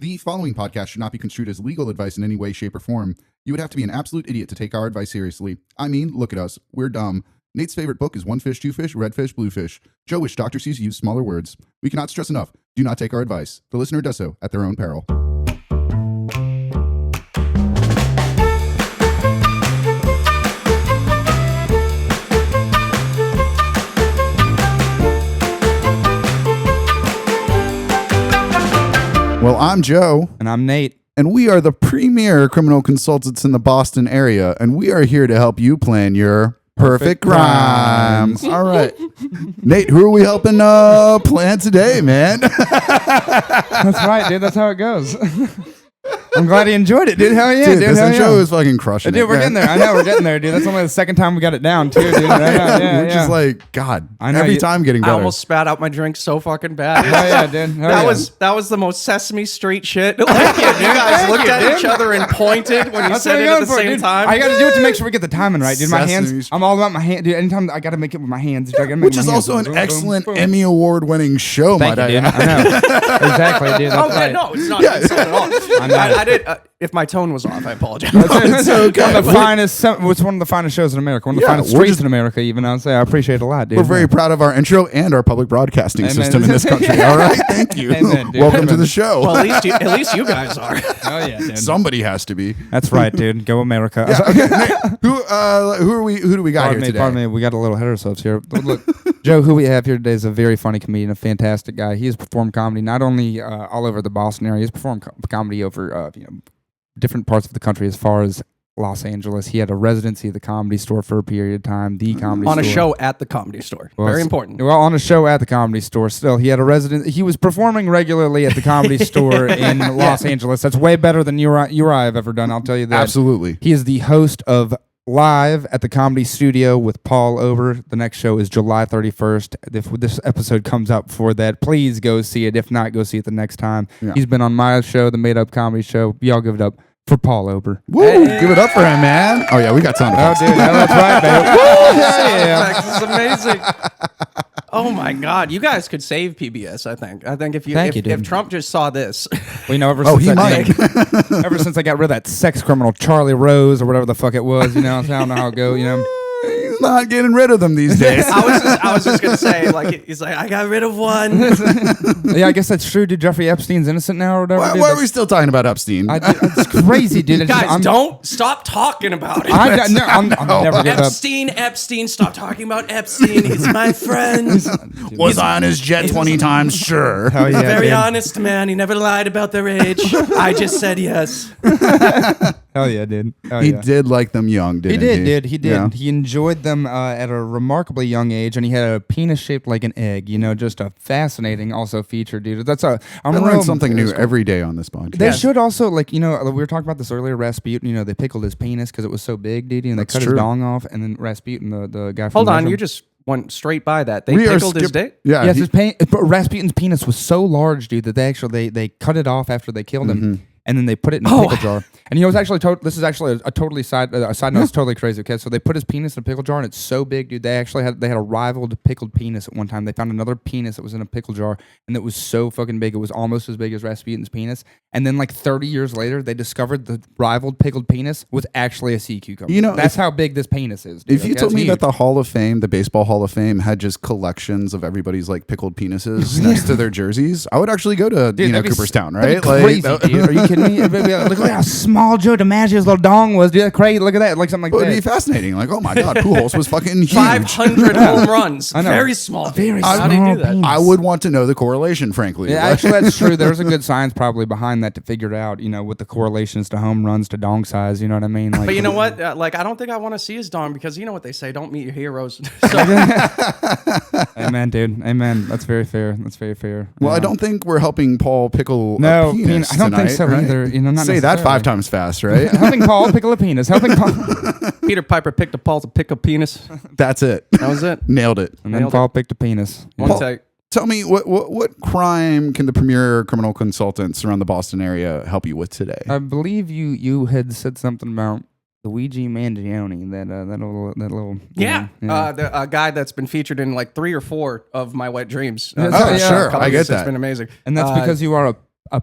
The following podcast should not be construed as legal advice in any way, shape, or form. You would have to be an absolute idiot to take our advice seriously. I mean, look at us. We're dumb. Nate's favorite book is One Fish, Two Fish, Red Fish, Blue Fish. Joe wished Dr. Seuss used smaller words. We cannot stress enough. Do not take our advice. The listener does so at their own peril. Well, I'm Joe. And I'm Nate. And we are the premier criminal consultants in the Boston area. And we are here to help you plan your perfect crimes. All right. Nate, who are we helping plan today, man? That's right, dude. That's how it goes. I'm glad he enjoyed it, dude. Hell yeah, dude. This intro is fucking crushing dude, it. we're getting there. I know we're getting there, dude. That's only the second time we got it down, too, dude. We're just like, God, I know, every time getting better. I almost spat out my drink so fucking bad. Hell yeah, dude. That was the most Sesame Street shit. Like, you guys looked at each other and pointed when you said it at the same time. I got to do it to make sure we get the timing right, dude. My Sesame hands, I'm all about my hand, dude. Anytime I got to make it with my hands, dude, I gotta make Which my is hands. also an Boom, excellent boom, boom. Emmy Award-winning show, Thank might you, dude. I I know. Exactly, dude. That's Okay, right. no, it's not an insult at all. I know. I did. If my tone was off, I apologize. It's okay. One of the finest. It's one of the finest shows in America. One of the finest streets in America. Even I'd say I appreciate it a lot, dude. We're very proud of our intro and our public broadcasting Amen. system in this country. All right, thank you. Amen, dude. Welcome to the show. Well, at least you guys are. Oh yeah, dude. Somebody has to be. That's right, dude. Go America. Yeah, okay, Nate, who do we got here today? Pardon me. We got a little ahead of ourselves here. Look, Joe, who we have here today is a very funny comedian, a fantastic guy. He has performed comedy not only all over the Boston area. He's performed comedy over different parts of the country as far as Los Angeles. He had a residency at the Comedy Store for a period of time. The Comedy Store. On a show at the Comedy Store. Well, Very important. Well, on a show at the Comedy Store. Still, he had a resident. He was performing regularly at the Comedy Store in Los Angeles. That's way better than you or I have ever done. I'll tell you that. Absolutely. He is the host of Live at the Comedy Studio with Paul Ober. The next show is July 31st. If this episode comes out before that, please go see it. If not, go see it the next time. Yeah. He's been on my show, the Made Up Comedy Show. Y'all give it up for Paul Ober. Woo! Hey. Give it up for him, man. Oh yeah, we got sound effects. Oh, dude, that's right, baby. Woo! Yeah. It's amazing. Oh my God, you guys could save PBS. I think if Trump just saw this, Ever since I got rid of that sex criminal Charlie Rose or whatever the fuck it was, I don't know how it go, He's not getting rid of them these days. I was just gonna say, he's like, I got rid of one. Yeah, I guess that's true. Dude, Jeffrey Epstein's innocent now or whatever. Why are we still talking about Epstein? It's crazy, dude. Guys, don't stop talking about it. I'm never gonna Epstein, stop talking about Epstein. He's my friend. Was I on his jet 20 times? Sure. Hell yeah, He's a very dude. honest man. He never lied about their age. I just said yes. Hell yeah, dude. He did like them young, didn't he? He did. Yeah. He enjoyed them at a remarkably young age, and he had a penis shaped like an egg. Just a fascinating also feature, dude. I learn something new every day on this podcast. They should also, we were talking about this earlier, Rasputin, they pickled his penis because it was so big, dude, and they cut his dong off, and then Rasputin, the guy from Hold on, Russia, you just went straight by that. They pickled his dick? Yeah. Yes, Rasputin's penis was so large, dude, that they cut it off after they killed him. And then they put it in a pickle jar. And he was actually, this is actually a totally side note. It's totally crazy. Okay, so they put his penis in a pickle jar, and it's so big, dude. They actually had a rivaled pickled penis at one time. They found another penis that was in a pickle jar, and it was so fucking big. It was almost as big as Rasputin's penis. And then 30 years later, they discovered the rivaled pickled penis was actually a sea cucumber. That's how big this penis is, dude. If you told me that the Hall of Fame, the Baseball Hall of Fame, had just collections of everybody's pickled penises next to their jerseys, I would actually go to Cooperstown, right? Crazy, dude. Are you kidding me? Look at how small Joe DiMaggio's little dong was, dude. Crazy. Look at that. Something like that. It would be fascinating. Oh my God, Pujols was fucking huge. 500 home runs. I know. Very small. Very How small. do you do that? Penis. I would want to know the correlation, frankly. Yeah, actually, that's true. There's a good science probably behind that to figure it out, with the correlations to home runs to dong size, you know what I mean? But you know what? I don't think I want to see his dong because you know what they say, don't meet your heroes. Amen, dude. Amen. That's very fair. That's very fair. Well, I don't think we're helping Paul pickle a penis I don't think so tonight, either. right? Not Say that 5 times fast, right? Helping Paul pickle a penis. Helping Paul. Peter Piper picked a Paul to pick a penis. That's it. That was it. Nailed it. And then Paul picked a penis. One take. Tell me, what crime can the premier criminal consultants around the Boston area help you with today? I believe you had said something about Luigi Mangione, that little the guy that's been featured in 3 or 4 of my wet dreams. Sure, I get that. It's been amazing, and that's because you are a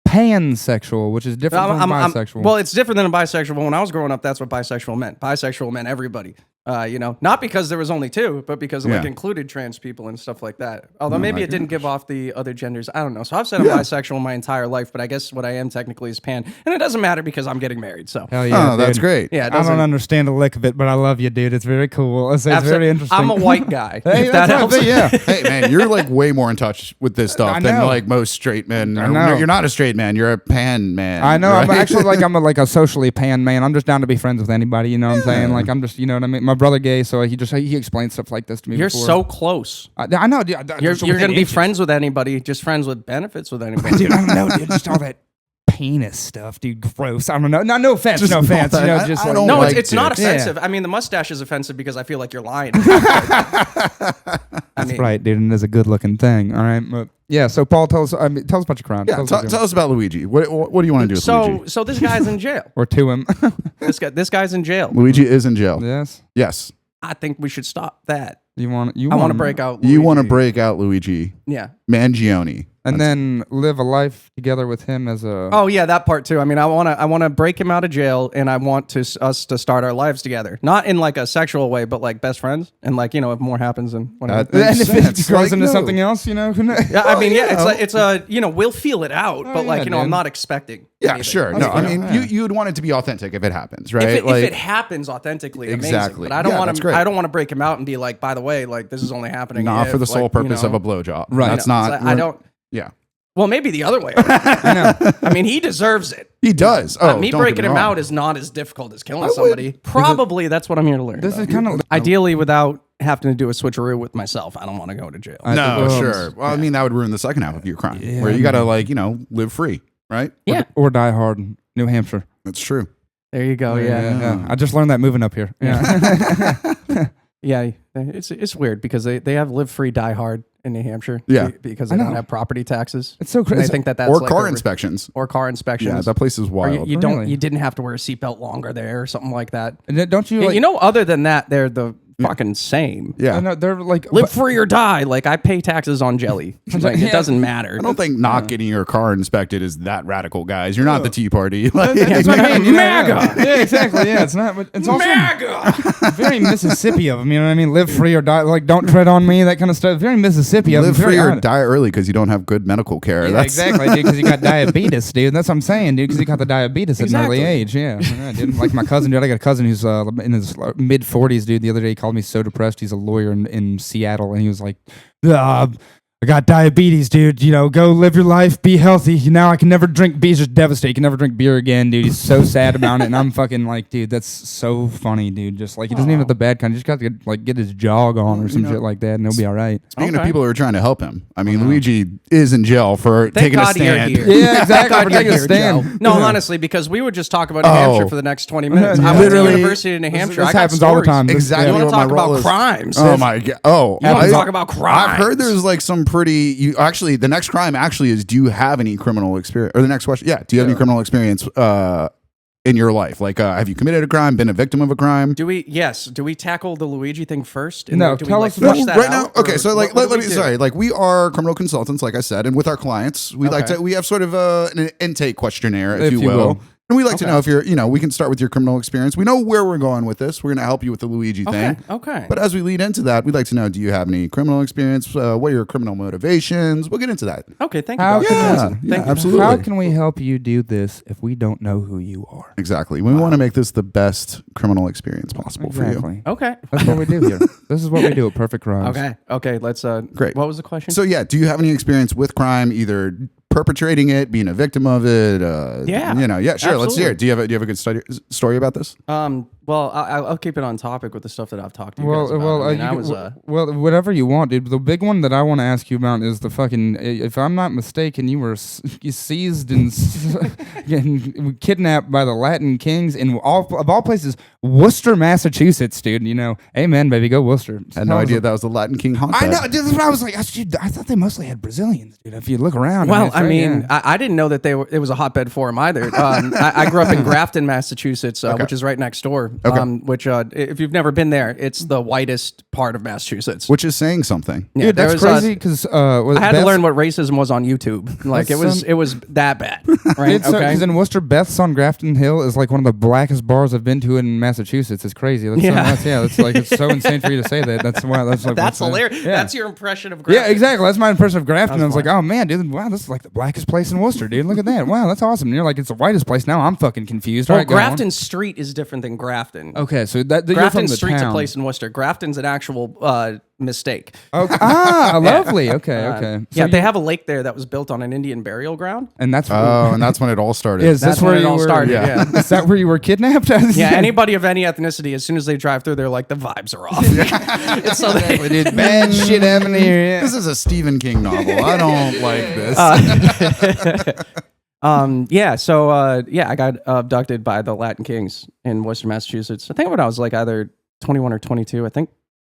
pansexual, which is different from bisexual. Well, it's different than a bisexual. But when I was growing up, that's what bisexual meant. Bisexual meant everybody. Not because there was only two, but because it included trans people and stuff like that. Although maybe it didn't give off the other genders. I don't know. So I've said I'm bisexual my entire life, but I guess what I am technically is pan. And it doesn't matter because I'm getting married. So hell yeah, oh, that's great. Yeah, I don't understand a lick of it, but I love you, dude. It's very cool. It's very interesting. I'm a white guy. Hey, if that helps. Yeah. Hey man, you're like way more in touch with this stuff than like most straight men. I know. You're not a straight man. You're a pan man. I know. Right? I'm actually like a socially pan man. I'm just down to be friends with anybody. You know what I'm saying? Like I'm just, you know what I mean. My brother gay, so he explained stuff like this to me. You're before. so close. I know. Dude, you're going to be friends with anybody. Just friends with benefits with anybody. Dude, I don't know, dude. Just all that penis stuff, dude. Gross. I don't know. No offense. No offense. You know, just like, no, it's not offensive. Yeah. I mean, the mustache is offensive because I feel like you're lying. That's right, dude. And it's a good looking thing. All right. But yeah. So Paul, tell us about your crime. Yeah. Tell us about Luigi. What do you want to do with Luigi? So this guy's in jail. Or to him. This guy's in jail. Luigi is in jail. Yes. Yes. I think we should stop that. I want to break out Luigi. You want to break out Luigi. Yeah. Mangione. And then live a life together with him as a... Oh, yeah, that part too. I mean, I want to break him out of jail, and I want us to start our lives together. Not in like a sexual way, but like best friends. And like, if more happens and whatever. And if it grows into something else, Yeah, I mean, it's we'll feel it out, but like, I'm not expecting. Yeah, anything. sure. No, I mean, you'd want it to be authentic if it happens, right? If it happens authentically, exactly. Amazing. But I don't want to break him out and be like, by the way, like this is only happening. Not for the sole purpose of a blowjob. Right. That's not. I don't. Yeah. Well, maybe the other way. I know. I mean, he deserves it. He does. Oh, me breaking him out is not as difficult as killing somebody. Probably that's what I'm here to learn. This is kind of ideally without having to do a switcheroo with myself. I don't want to go to jail. No, sure. Well, I mean, that would ruin the second half of your crime, where you got to live free, right? Yeah. Or die hard, New Hampshire. That's true. There you go. Yeah. I just learned that moving up here. Yeah. Yeah. It's weird because they have live free, die hard in New Hampshire. Yeah. Because they don't have property taxes. It's so crazy. I think that's or like car inspections. Or car inspections. Yeah, that place is wild. You didn't have to wear a seatbelt longer there or something like that. And don't you? Other than that, they're the fucking same. Yeah. I know, they're like live free or die. Like I pay taxes on jelly. Like, it doesn't matter. I don't think not getting your car inspected is that radical, guys. You're not the Tea Party. Like, that's what I mean. MAGA. Yeah, exactly. Yeah, it's not. But it's also MAGA. Very Mississippi of them. You know what I mean? Live free or die. Like don't tread on me. That kind of stuff. Very Mississippi of them. Live free or die early because you don't have good medical care. Yeah, that's exactly, dude. Because you got diabetes, dude. That's what I'm saying, dude. Because you got the diabetes at an early age. Yeah, dude. Like my cousin, dude. I got a cousin who's in his mid 40s, dude. The other day he called me so depressed. He's a lawyer in Seattle, and he was like, I got diabetes, dude. Go live your life, be healthy. Now I can never drink beer. He's just devastated. He can never drink beer again, dude. He's so sad about it, and I'm fucking like, dude, that's so funny, dude. Just like he doesn't even have the bad kind. He just got to get his jog on or some shit like that, and he'll be all right. Speaking of people who are trying to help him, I mean, Luigi is in jail for taking a stand. Yeah, exactly. For taking a stand. No, honestly, because we would just talk about New Hampshire for the next 20 minutes. I went to University of New Hampshire. This happens all the time. Exactly. You want to talk about crimes? Oh my god. Oh, you want to talk about crimes? I've heard there's like some pretty. Actually, the next crime actually is: do you have any criminal experience? Or the next question, do you have any criminal experience in your life? Like, have you committed a crime? Been a victim of a crime? Do we tackle the Luigi thing first? And no, tell us right now. Okay, so like, let me sorry. Like, we are criminal consultants, like I said, and with our clients, we have sort of an intake questionnaire, if you will. And we like to know if you're, we can start with your criminal experience. We know where we're going with this. We're going to help you with the Luigi thing. Okay. But as we lead into that, we'd like to know, do you have any criminal experience? What are your criminal motivations? We'll get into that. Okay, thank you. Thank you. Absolutely. How can we help you do this if we don't know who you are? Exactly. We want to make this the best criminal experience possible for you. Okay. That's what we do here. This is what we do at Perfect Crimes. Okay, let's... Great. What was the question? So, do you have any experience with crime, either perpetrating it, being a victim of it? Sure. Absolutely. Let's hear it. Do you have a good story about this? Well, I'll keep it on topic with the stuff that I've talked to you guys about. Well, whatever you want, dude. The big one that I want to ask you about is the fucking. If I'm not mistaken, you were seized and kidnapped by the Latin Kings in of all places, Worcester, Massachusetts, dude. Amen, baby, go Worcester. I had no idea that was the Latin King haunt. I know. Dude, that's what I was like. I thought they mostly had Brazilians, dude. If you look around. Well, I didn't know that it was a hotbed for them either. I grew up in Grafton, Massachusetts, which is right next door. which if you've never been there, it's the whitest part of Massachusetts. Which is saying something. Yeah, Dude, that's crazy because I had to learn what racism was on YouTube. Like it was that bad, right? Because in Worcester, Beth's on Grafton Hill is like one of the blackest bars I've been to in Massachusetts. It's crazy. That's it's like it's so insane for you to say that. That's why that's hilarious. Yeah. That's your impression of Grafton. Yeah, exactly. That's my impression of Grafton. I was like, oh man, dude, wow, this is like the blackest place in Worcester, dude. Look at that. Wow, that's awesome. And you're like, it's the whitest place. Now I'm fucking confused. Well, Grafton Street is different than Grafton. Okay, so that Grafton Street's a place in Worcester. Grafton's an actual mistake. Okay. Lovely. Okay. So they have a lake there that was built on an Indian burial ground. And that's and that's when it all started. Is that's this where it all started? Yeah. Is that where you were kidnapped? Yeah. Anybody of any ethnicity, as soon as they drive through, they're like, the vibes are off. So they did bad shit happening here. Yeah. This is a Stephen King novel. I don't like this. I got abducted by the Latin Kings in Worcester, Massachusetts. I think when I was like either 21 or 22. I think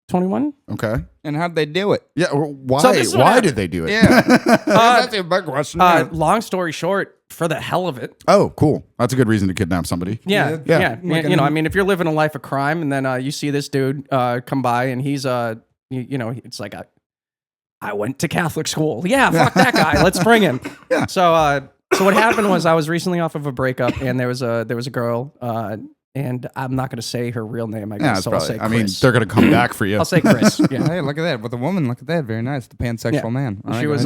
21. Okay. And how'd they do it? Yeah. Why? So why did they do it? Yeah. That's a big question. Long story short, for the hell of it. Oh, cool. That's a good reason to kidnap somebody. Yeah. You know, I mean, if you're living a life of crime and then you see this dude come by and he's it's like I went to Catholic school. Yeah, fuck that guy. Let's bring him. Yeah. So what happened was I was recently off of a breakup and there was a girl and I'm not going to say her real name, I guess. So I'll say Chris. I mean, they're going to come back for you. I'll say Chris. Yeah. Hey, look at that. With a woman, look at that. Very nice. The pansexual man. She was,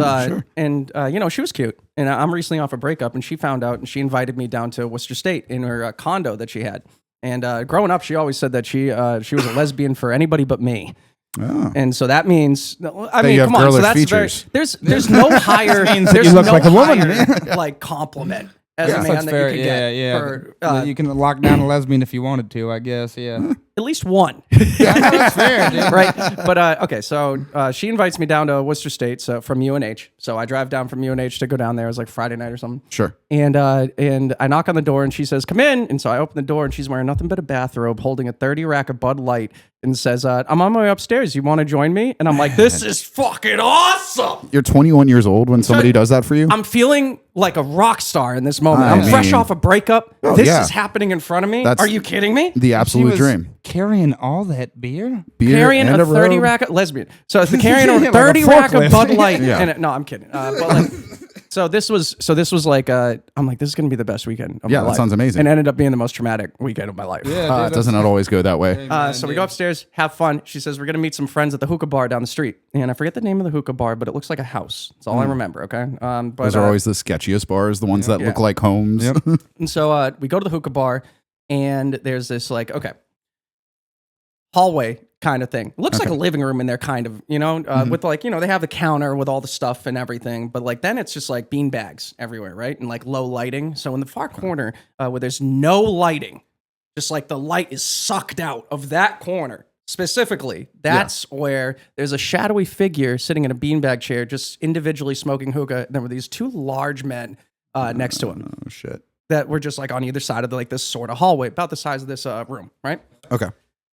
and she was cute. And I'm recently off a breakup and she found out and she invited me down to Worcester State in her condo that she had. And growing up, she always said that she was a lesbian for anybody but me. Oh. And so that means, I mean, come on. So that's features. There's no higher. There's you look no like a woman. higher, like compliment as a man that you can get. For, you can lock down a lesbian if you wanted to, I guess. Yeah. At least one. That's fair, dude. Right. But okay, so she invites me down to Worcester State from UNH. So I drive down from UNH to go down there. It was like Friday night or something. Sure. And I knock on the door and she says, "Come in." And so I open the door and she's wearing nothing but a bathrobe, holding a 30 rack of Bud Light, and says, "I'm on my way upstairs. You want to join me?" And I'm like, "This is fucking awesome." You're 21 years old when somebody does that for you? I'm feeling like a rock star in this moment. I'm fresh off a breakup. This is happening in front of me. Are you kidding me? The absolute dream. Carrying all that beer carrying a 30 rack of lesbian. So it's carrying a 30 rack of Bud Light. And no, I'm kidding. But like, so this was like I'm like, this is gonna be the best weekend of my life. That sounds amazing. And ended up being the most traumatic weekend of my life. Yeah, doesn't not always go that way. So we go upstairs, have fun. She says we're gonna meet some friends at the hookah bar down the street, and I forget the name of the hookah bar, but it looks like a house. That's all I remember. Okay, but those are always the sketchiest bars, the ones that look like homes. Yep. And so we go to the hookah bar, and there's this like hallway kind of thing. It looks like a living room in there, kind of, with like, they have the counter with all the stuff and everything, but like then it's just like bean bags everywhere, right? And like low lighting. So in the far corner where there's no lighting, just like the light is sucked out of that corner specifically, that's where there's a shadowy figure sitting in a beanbag chair, just individually smoking hookah. And there were these two large men next to him. Oh, shit. That were just like on either side of like this sort of hallway, about the size of this room, right? Okay.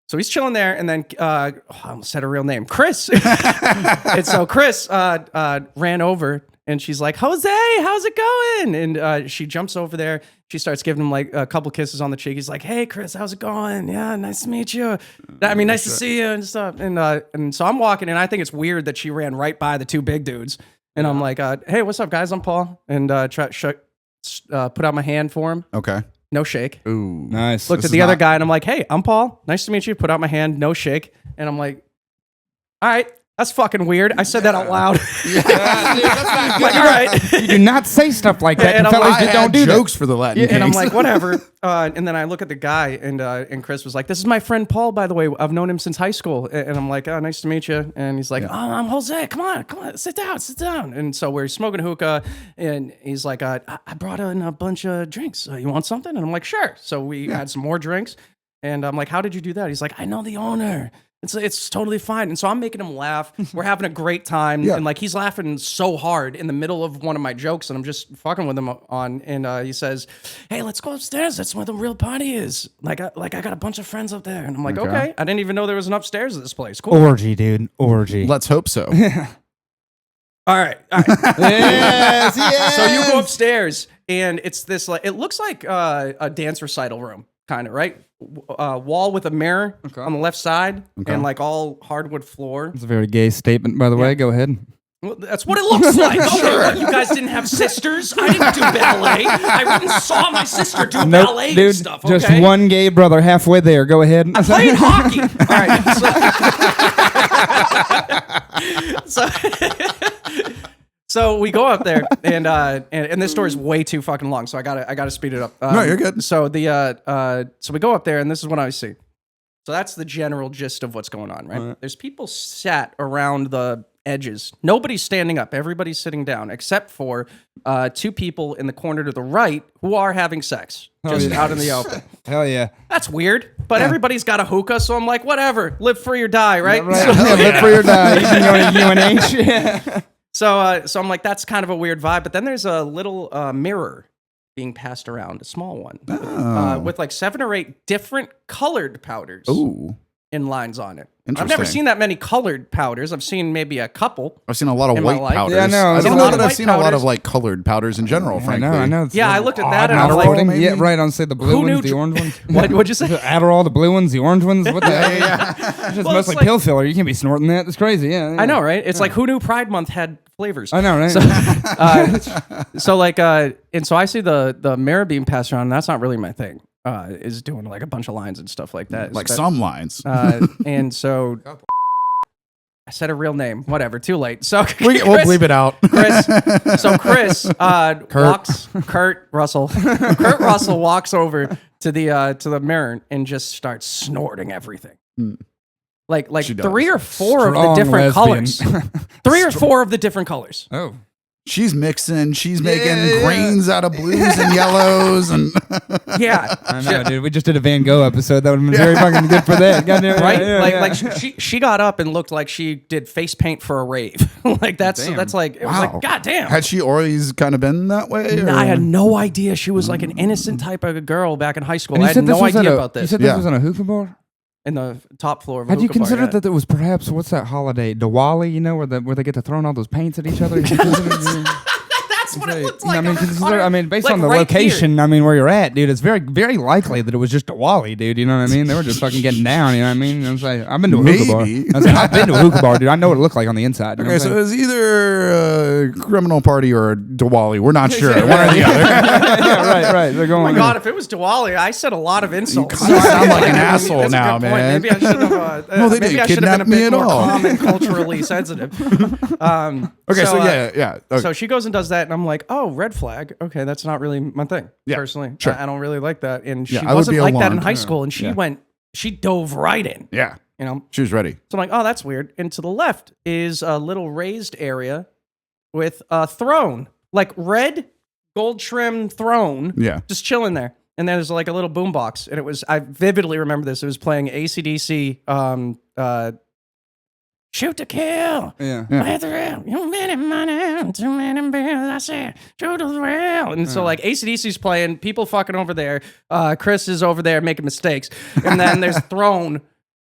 So he's chilling there, and then I almost said her real name, Chris. And so Chris ran over, and she's like, "Jose, how's it going?" And she jumps over there. She starts giving him like a couple kisses on the cheek. He's like, "Hey, Chris, how's it going? Yeah, nice to meet you. I mean, nice to see you and stuff." And so I'm walking, and I think it's weird that she ran right by the two big dudes. And I'm like, "Hey, what's up, guys? I'm Paul." And put out my hand for him. Okay. No shake. Ooh, nice. Looked at the other guy and I'm like, "Hey, I'm Paul. Nice to meet you." Put out my hand, no shake. And I'm like, "All right, that's fucking weird." I said that out loud. Yeah, dude, that's not good. Like, all right. You do not say stuff like that. And fellas I don't do jokes for the Latin and I'm Kings. like, whatever. And then I look at the guy and Chris was like, "This is my friend Paul, by the way. I've known him since high school." And I'm like, "Oh, nice to meet you." And he's like, "Oh, I'm Jose. Come on, sit down. And so we're smoking hookah, and he's like, I brought in a bunch of drinks. You want something?" And I'm like, "Sure." So we had some more drinks, and I'm like, "How did you do that?" He's like, "I know the owner. It's totally fine." And so I'm making him laugh. We're having a great time. And like he's laughing so hard in the middle of one of my jokes, and I'm just fucking with him on. And he says, "Hey, let's go upstairs. That's where the real party is. Like I got a bunch of friends up there." And I'm like, okay. I didn't even know there was an upstairs at this place. Cool. Orgy, dude. Orgy. Let's hope so. All right. Yes. So you go upstairs, and it's this like it looks like a dance recital room. kind of, right? Wall with a mirror on the left side and like all hardwood floor. It's a very gay statement, by the way. Go ahead. Well, that's what it looks like. Sure. You guys didn't have sisters. I didn't do ballet. I went and saw my sister do ballet dude, and stuff. Just one gay brother halfway there. Go ahead. I'm playing hockey. All right. So we go up there, and this story's way too fucking long, so I gotta speed it up. No, you're good. So so we go up there, and this is what I see. So that's the general gist of what's going on, right? There's people sat around the edges. Nobody's standing up. Everybody's sitting down, except for 2 people in the corner to the right who are having sex, just out in the open. Hell yeah. That's weird, but everybody's got a hookah, so I'm like, whatever. Live free or die, right? Live free or die. You can go to UNH. Yeah. So I'm like, that's kind of a weird vibe. But then there's a little mirror being passed around, a small one, with like 7 or 8 different colored powders. Ooh. In lines on it. Interesting. I've never seen that many colored powders. I've seen maybe a couple. I've seen a lot of white powders. Yeah, no, I don't a know lot that of I've white seen a lot of powders. like colored powders in general, frankly. I know. Yeah, I looked at that and I was like, Adderall, yeah, right. On say the blue Who knew ones, the orange ones. What'd you say? Adderall, the blue ones, the orange ones. What the hell? It's just Well, mostly it's like- pill filler. You can't be snorting that. That's crazy. Yeah. I know, right? It's like, who knew Pride Month had flavors? I know, right? And so I see the mirror being passed around, and that's not really my thing. Is doing like a bunch of lines and stuff like that. Like some lines. And so I said a real name. Whatever. Too late. So We'll bleep it out. Chris Kurt Russell. Kurt Russell walks over to the mirror and just starts snorting everything. Like 3 or 4 of the Strong different lesbian. colors. 3 or 4 of the different colors. Oh. She's mixing. She's making grains out of blues and yellows, and Yeah. I know, dude. We just did a Van Gogh episode. That would have been very fucking good for that. Goddamn, Right? yeah, Like she got up and looked like she did face paint for a rave. Like that's like it was like, God damn. Had she always kind of been that way? Or? I had no idea she was like an innocent type of a girl back in high school. And I had no idea about You this. said this was on a hoofah bar? In the top floor of a Had you hookah bar, considered yeah. that there was perhaps, what's that holiday? Diwali, you know, where they get to throwing all those paints at each other? That's what it looked like. I mean, based Like on the right location, I mean, where you're at, dude, it's very, very likely that it was just Diwali, dude. You know what I mean? They were just fucking getting down. You know what I mean? I'm saying, I've been to a hookah bar. I've been to a hookah bar, dude. I know what it looked like on the inside. You know Okay, so it was either a criminal party or a Diwali. We're not sure. One or the other. Yeah, right. They're going. Oh my God, if it was Diwali, I said a lot of insults. You sound like an asshole That's a now, good point. man. Maybe I should have. No, they maybe didn't I should have been kidnap a me bit at more all. calm and culturally sensitive. Okay, so yeah. Okay. So she goes and does that, and I'm like, oh, red flag. Okay, that's not really my thing, personally. sure. I don't really like that. And she Yeah, I would wasn't be like that in alarmed. high school, and she dove right in. Yeah. You know? She was ready. So I'm like, oh, that's weird. And to the left is a little raised area with a throne, like red gold trimmed throne, just chilling there. And there's like a little boombox, and it was, I vividly remember this. It was playing AC/DC, Shoot to Kill. Yeah. Play the real. You many money, too many bills. I said, shoot to the real. And so like AC/DC's playing, people fucking over there. Chris is over there making mistakes. And then there's Throne.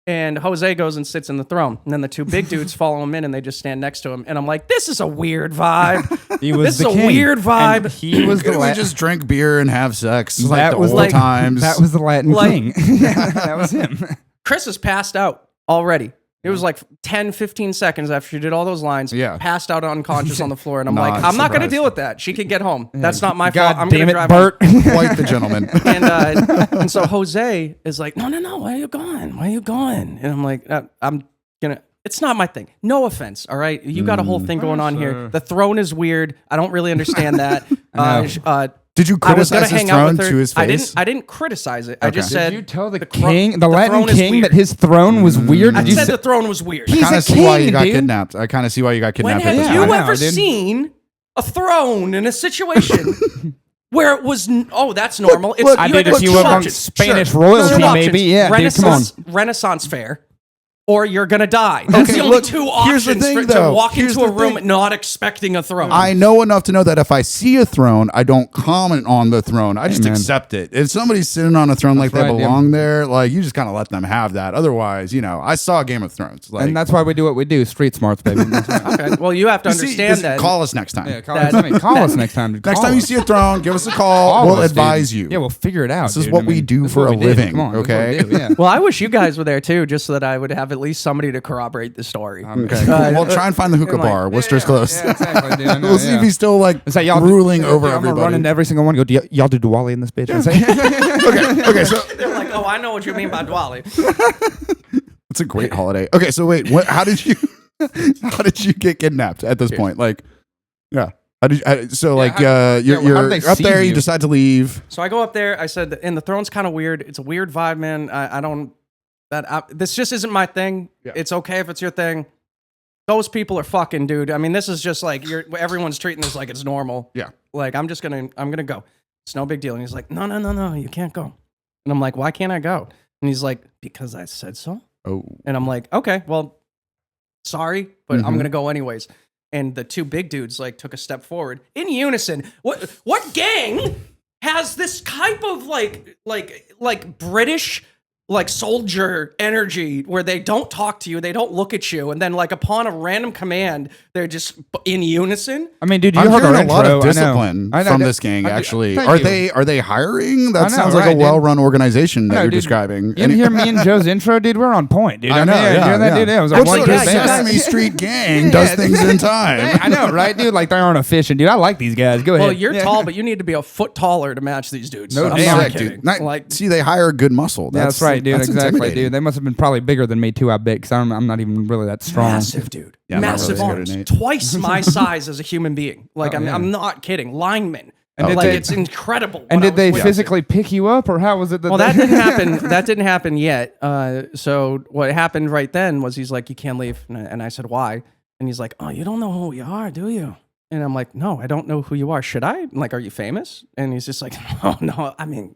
And Jose goes and sits in the throne. And then the 2 big dudes follow him in and they just stand next to him. And I'm like, this is a weird vibe. He was this is the a king. weird vibe. And he was the Couldn't we just drink beer and have sex like That the was old like- times? That was the Latin Like- king. That was him. Chris is passed out already. It was like 10, 15 seconds after she did all those lines, passed out unconscious on the floor. And I'm like, I'm not going to deal with that. She can get home. That's not my fault. I'm going to drive Bert. Quite the gentleman. And so Jose is like, no, where are you going? Where are you going? And I'm like, I'm going to, it's not my thing. No offense, all right? You got a whole thing going on here. The throne is weird. I don't really understand that. Did you I was gonna criticize his hang out throne with her. to his face? I didn't criticize it. I just said, Did you tell the throne Latin is king, weird. that his throne was weird? I Did you said say- the throne was weird. He's kind a of see why you king, got dude. kidnapped. I kind of see why you got When kidnapped at have the you time. ever dude. seen a throne in a situation where it was, that's normal. look, I you did had a few two among options. Spanish Sure. royalty, Two maybe. options. Yeah, dude, come on. Renaissance fair, or you're gonna die. That's the only look, two here's the options thing, to though. walk Here's into a the room thing. not expecting a throne. I know enough to know that if I see a throne, I don't comment on the throne. I just man. accept it. If somebody's sitting on a throne like they right, belong there, like you just kind of let them have that. Otherwise, I saw Game of Thrones. Like, And that's why we do what we do. Street smarts, baby. That's right. Okay. Well, you have to you see, understand just that. call us next time. Yeah, call us next time. Dude. Next Call time you us. see a throne, give us a call. Call We'll us, dude. advise you. Yeah, we'll figure it out. This is dude. what we do this is for what a we do. living, Come on, this is what we okay? do, yeah. Well, I wish you guys were there too, just so that I would have at least somebody to corroborate the story. Okay, cool. We'll try and find the hookah like- bar. Worcester's close. Yeah, exactly, dude. I know, We'll see if he's still like It's like, y'all ruling over I'm gonna run everybody. into every single one. And go, y'all do Diwali in this bitch? And say, Okay, so They're like, oh, I know what you mean by Dwali. it's a great holiday. Okay, so wait, how did you get kidnapped at this point? Like, yeah. You're how did they up there, see you you? decide to leave. So I go up there. I said, and the throne's kind of weird. It's a weird vibe, man. This just isn't my thing. Yeah. It's okay if it's your thing. Those people are fucking, dude. I mean, this is just like everyone's treating this like it's normal. Yeah. Like I'm gonna go. It's no big deal. And he's like, no, you can't go. And I'm like, why can't I go? And he's like, because I said so. Oh. And I'm like, okay, well, sorry, but I'm Mhm. gonna go anyways. And the two big dudes like took a step forward in unison. What gang has this type of like British like soldier energy where they don't talk to you, they don't look at you, and then like upon a random command, they're just in unison? I mean, dude, you I'm heard our hearing a lot intro. of discipline I know. from this gang. I do- Actually, thank you. are they hiring? That I know, sounds like right, a dude. well-run organization that I know, you're dude. describing. You didn't hear me and Joe's intro, dude? We're on point, dude. I know, mean, yeah, you hear that, yeah. dude? It was like What's one the good yeah, band. Sesame Street gang does things in time. I know, right, dude? Like they aren't efficient, dude. I like these guys. Go ahead. Well, you're Yeah. tall, but you need to be a foot taller to match these dudes. No I'm damn. not Sick, kidding. dude. Not- Like, see, they hire good muscle. Yeah, that's right, dude. That's Exactly, intimidating. dude. They must have been probably bigger than me too. I bet because I'm not even really that strong. massive, dude. Yeah, I'm not massive really arms. scared of Nate. Twice my size as a human being. Like, Oh, yeah. I'm not kidding. Linemen. And did like, they- it's incredible. And what I did they was with. physically pick you up, or how was it? Well, that didn't happen. That didn't happen yet. So what happened right then was he's like, you can't leave. And I said, why? And he's like, oh, you don't know who we are, do you? And I'm like, no, I don't know who you are. Should I? Like, are you famous? And he's just like, oh, no, I mean,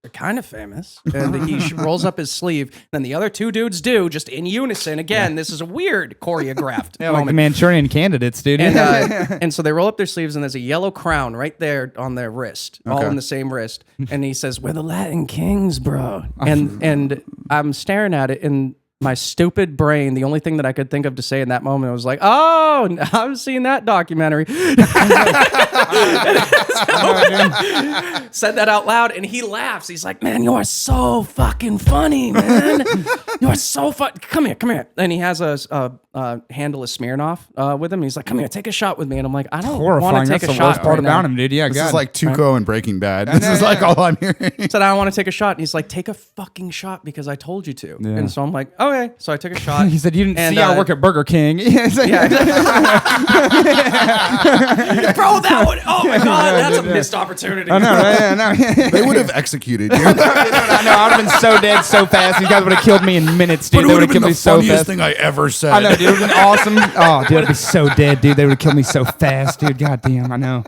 you're kind of famous. And he rolls up his sleeve. Then the other two dudes do, just in unison. Again, this is a weird choreographed Yeah, like the moment. Manchurian candidates, dude. And so they roll up their sleeves, and there's a yellow crown right there on their wrist, all Okay. in the same wrist. And he says, "We're the Latin Kings, bro." And I'm staring at it in my stupid brain. The only thing that I could think of to say in that moment was like, "Oh, I've seen that documentary." Said that out loud, and he laughs. He's like, "Man, you are so fucking funny, man. You are so fun. Come here." And he has a handle of Smirnoff with him. He's like, "Come here, take a shot with me." And I'm like, "I don't want Horrifying. to take That's a the worst shot part right about now." him, dude. Yeah, This God. is like Tuco and Breaking Bad. This know, is like yeah. all I'm hearing. I said, "I want to take a shot." And he's like, "Take a fucking shot because I told you to." Yeah. And so I'm like, "Okay." So I took a shot. He said, "You didn't And, see I work at Burger King." Yeah. Bro, that would, oh my God, that's a missed opportunity. I know, right? Yeah, no. They would have executed you. I know. I would have been so dead so fast. These guys would have killed me in minutes, dude. But it They would would have have been killed the me so funniest fast. thing I ever said. I know, dude. It would have been awesome. Oh, dude, I'd be so dead, dude. They would have killed me so fast, dude. God damn, I know.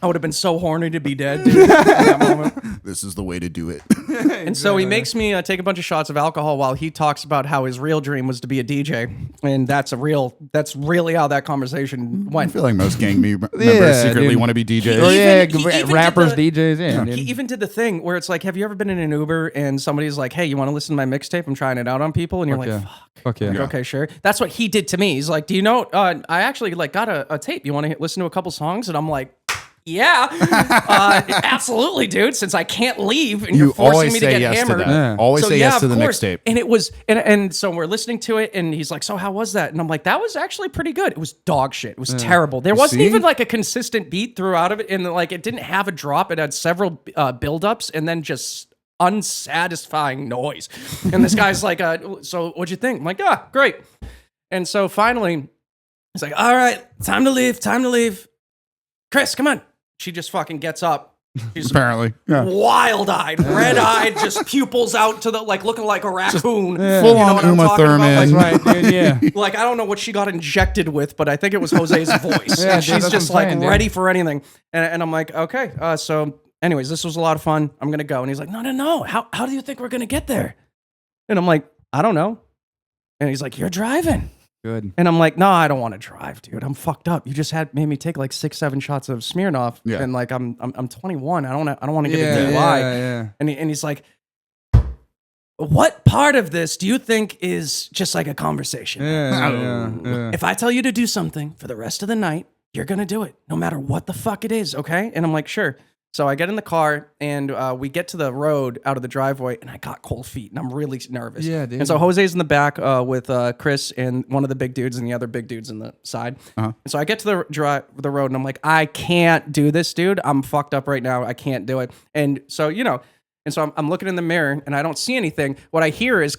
I would have been so horny to be dead, dude, in that moment. This is the way to do it. And so he makes me take a bunch of shots of alcohol while he talks about how his real dream was to be a DJ. And that's really how that conversation I went. feel like most gang members Yeah, secretly dude. want to be DJs. Oh, yeah, He even rappers, did DJs, yeah. He dude. even did the thing where it's like, have you ever been in an Uber and somebody's like, "Hey, you want to listen to my mixtape? I'm trying it out on people." And you're like, yeah. "Fuck." Fuck yeah. Like, okay, sure. That's what he did to me. He's like, "Do you know, I actually like got a tape. You want to listen to a couple songs?" And I'm like, "Yeah, absolutely, dude. Since I can't leave and you're You forcing always me to say get yes to hammered." that. Yeah. Always So say yeah, yes to of the course. mixtape. And it was, and so we're listening to it, and he's like, "So how was that?" And I'm like, "That was actually pretty good. It was dog shit. It was terrible. There wasn't See? even like a consistent beat throughout of it, and like it didn't have a drop. It had several buildups, and then just unsatisfying noise." And this guy's like, "So what'd you think?" I'm like, "Ah, great." And so finally, he's like, "All right, time to leave. Time to leave. Chris, come on." She just fucking gets up. She's Apparently. Yeah. wild-eyed, red-eyed, just pupils out to the, like, looking like a raccoon. Full You know on what I'm Uma talking about? Thurman. Like, Right, dude, yeah. like, I don't know what she got injected with, but I think it was Jose's voice. Yeah, And dude, she's that's just what I'm like saying, dude. ready for anything. And I'm like, okay. So anyways, this was a lot of fun. I'm going to go. And he's like, no. How do you think we're going to get there? And I'm like, I don't know. And he's like, you're driving. Good. And I'm like, no, I don't want to drive, dude. I'm fucked up. You just made me take like 6-7 shots of Smirnoff. Yeah. And like, I'm 21. I don't want to get a DUI. Yeah. And he's like, what part of this do you think is just like a conversation? Yeah. If I tell you to do something for the rest of the night, you're going to do it no matter what the fuck it is. Okay. And I'm like, sure. So I get in the car and we get to the road out of the driveway and I got cold feet and I'm really nervous. Yeah, dude. And so Jose's in the back with Chris and one of the big dudes and the other big dudes in the side. And so I get to the road and I'm like, I can't do this, dude. I'm fucked up right now. I can't do it. And so, and so I'm looking in the mirror and I don't see anything. What I hear is,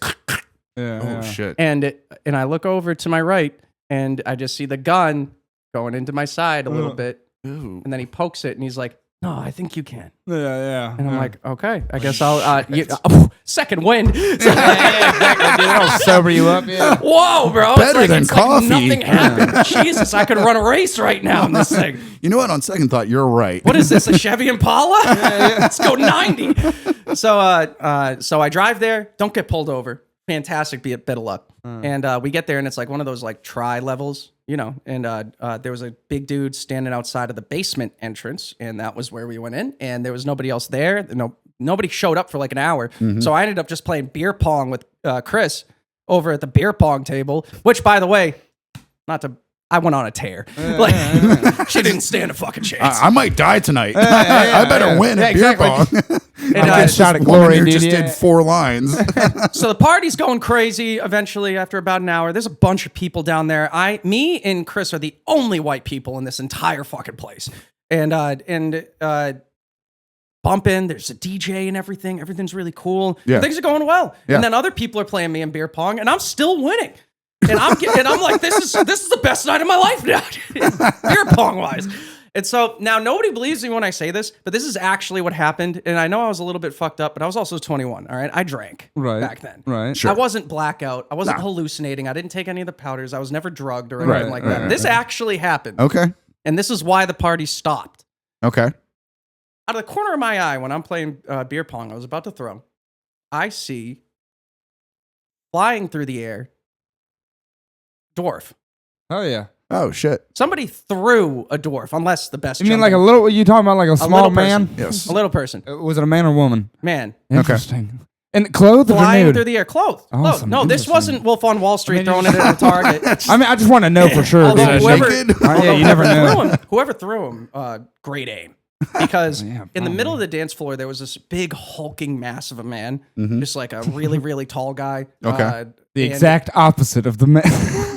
Oh shit. and I look over to my right and I just see the gun going into my side a little bit. Ooh. And then he pokes it and he's like, no, I think you can. Yeah. And I'm like, okay, I guess I'll, second wind. Exactly, dude. I'll sober you up. Yeah. Whoa, bro. Better than it's coffee. Like nothing happened. Jesus, I could run a race right now in this thing. You know what? On second thought, you're right. What is this, a Chevy Impala? Let's go 90. So I drive there, don't get pulled over. Fantastic bit of luck. And we get there and it's like one of those like tri-levels, and there was a big dude standing outside of the basement entrance and that was where we went in and there was nobody else there. Nobody showed up for like an hour. So I ended up just playing beer pong with Chris over at the beer pong table, which by the way, I went on a tear. She didn't stand a fucking chance. I might die tonight. I better win at beer pong. And, I get shot at glory, dude. Just did 4 lines. So the party's going crazy eventually after about an hour. There's a bunch of people down there. Me and Chris are the only white people in this entire fucking place. And bumping, there's a DJ and everything. Everything's really cool. Yeah. Things are going well. Yeah. And then other people are playing me in beer pong and I'm still winning. And I'm like, this is the best night of my life now, beer pong wise. And so now nobody believes me when I say this, but this is actually what happened. And I know I was a little bit fucked up, but I was also 21. All right, I drank back then. Right. Sure. I wasn't blackout. I wasn't hallucinating. I didn't take any of the powders. I was never drugged or anything like that. This actually happened. Okay. And this is why the party stopped. Okay. Out of the corner of my eye, when I'm playing beer pong, I was about to throw. I see flying through the air. Dwarf. Oh yeah. Oh shit. Somebody threw a dwarf, unless the best. You mean like a little? You talking about like a small little man? person. Yes. A little person. Was it a man or woman? Man. Interesting. And clothed or Flying nude? through the air, clothed. Awesome. No, this Interesting. wasn't Wolf on Wall Street throwing it at a target. I mean, I just want to know for sure. Although dude. whoever, naked? Yeah, you never know. Whoever threw him, great aim. Because Yeah, in the middle of the dance floor, there was this big hulking mass of a man, just like a really, really tall guy. Okay. The exact opposite of the man.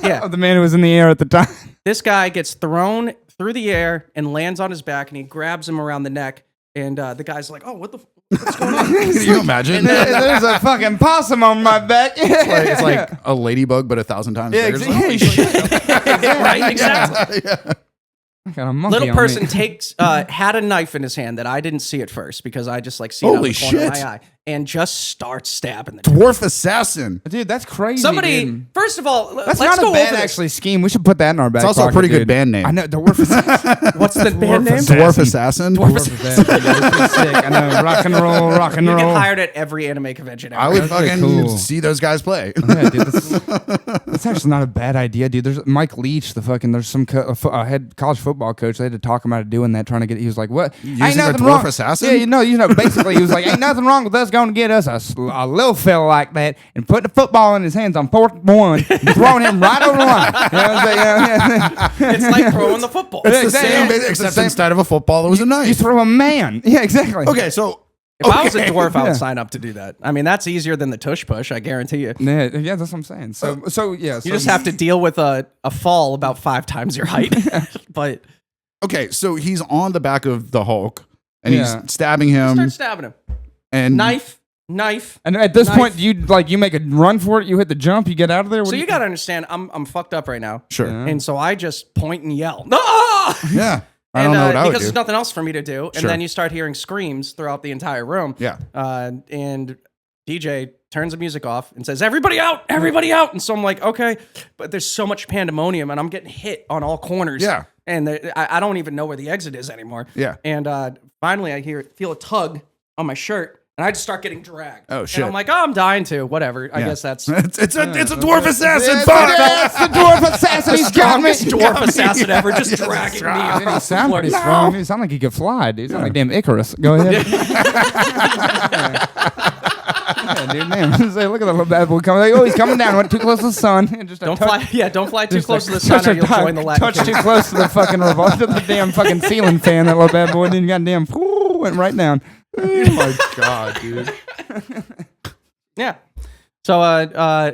Yeah. Of the man who was in the air at the time. This guy gets thrown through the air and lands on his back, and he grabs him around the neck. And the guy's like, "Oh, what's going on?" Can you imagine? There's a fucking possum on my back. It's like a ladybug, but 1,000 times bigger. It's like, holy shit. Right? Exactly. Got a monkey Little on person me. had a knife in his hand that I didn't see at first because I just like see it out Holy the corner of shit. my eye and just starts stabbing the dude. Dwarf Assassin. Dude, that's crazy. Somebody, dude. first of all, That's let's not go a bad over this. actually scheme. We should put that in our back It's also a pocket, pretty good dude. band name. I know. Dwarf Assassin. What's the band name? Dwarf Assassin. Dwarf Dwarf Assassin. That's sick. I know. Rock and roll. Rock and You roll. get hired at every anime convention. I would That's pretty fucking cool. see those guys play. Yeah, dude, that's actually not a bad idea, dude. There's Mike Leach, there's some head college football coach. They had to talk him out of doing that, trying to get. He was like, "What? Using Ain't a nothing dwarf wrong." assassin? Yeah, you know. Basically, he was like, "Ain't nothing wrong with us going to get us a little fella like that and putting the football in his hands on 4th and 1, and throwing him right over the line." You know what I'm saying? Yeah. It's like throwing the football. It's the exactly. same, It's the except same. instead of a football, it was a You knife. throw a man. Yeah, exactly. Okay, so If I was a dwarf, I would Yeah. sign up to do that. I mean, that's easier than the tush push. I guarantee you. Yeah, that's what I'm saying. So yeah. You just have to deal with a fall about 5 times your height. But okay, so he's on the back of the Hulk, and Yeah. he's stabbing him. start stabbing him. And Knife. And at this Knife. point, you make a run for it. You hit the jump. You get out of there. What So do you got to understand, I'm fucked up right now. Sure. Yeah. And so I just point and yell. Ah! Yeah. I And, don't know what I would because do. there's nothing else for me to do. And Sure. then you start hearing screams throughout the entire room. Yeah. And DJ turns the music off and says, "Everybody out, everybody out." And so I'm like, okay, but there's so much pandemonium and I'm getting hit on all corners. Yeah. And I don't even know where the exit is anymore. Yeah. And finally I feel a tug on my shirt. and I just start getting dragged. Oh, shit. And I'm like, oh, I'm dying too. Whatever. I guess that's it's a dwarf assassin. It's Fuck! the dwarf assassin. He's got me. strongest dwarf assassin ever, just dragging me. Dude, he across the sound floor. pretty strong. He sound like he could fly, dude. He sound like damn Icarus. Go ahead. Yeah, dude, man. Say, look at the little bad boy coming. Like, oh, he's coming down. Went too close to the sun. And just Don't fly too close to the sun, or you'll join the Latin touch Kings. too close to the fucking revolt to the damn fucking ceiling fan. That little bad boy didn't goddamn went right down. Oh my god, dude. Yeah. So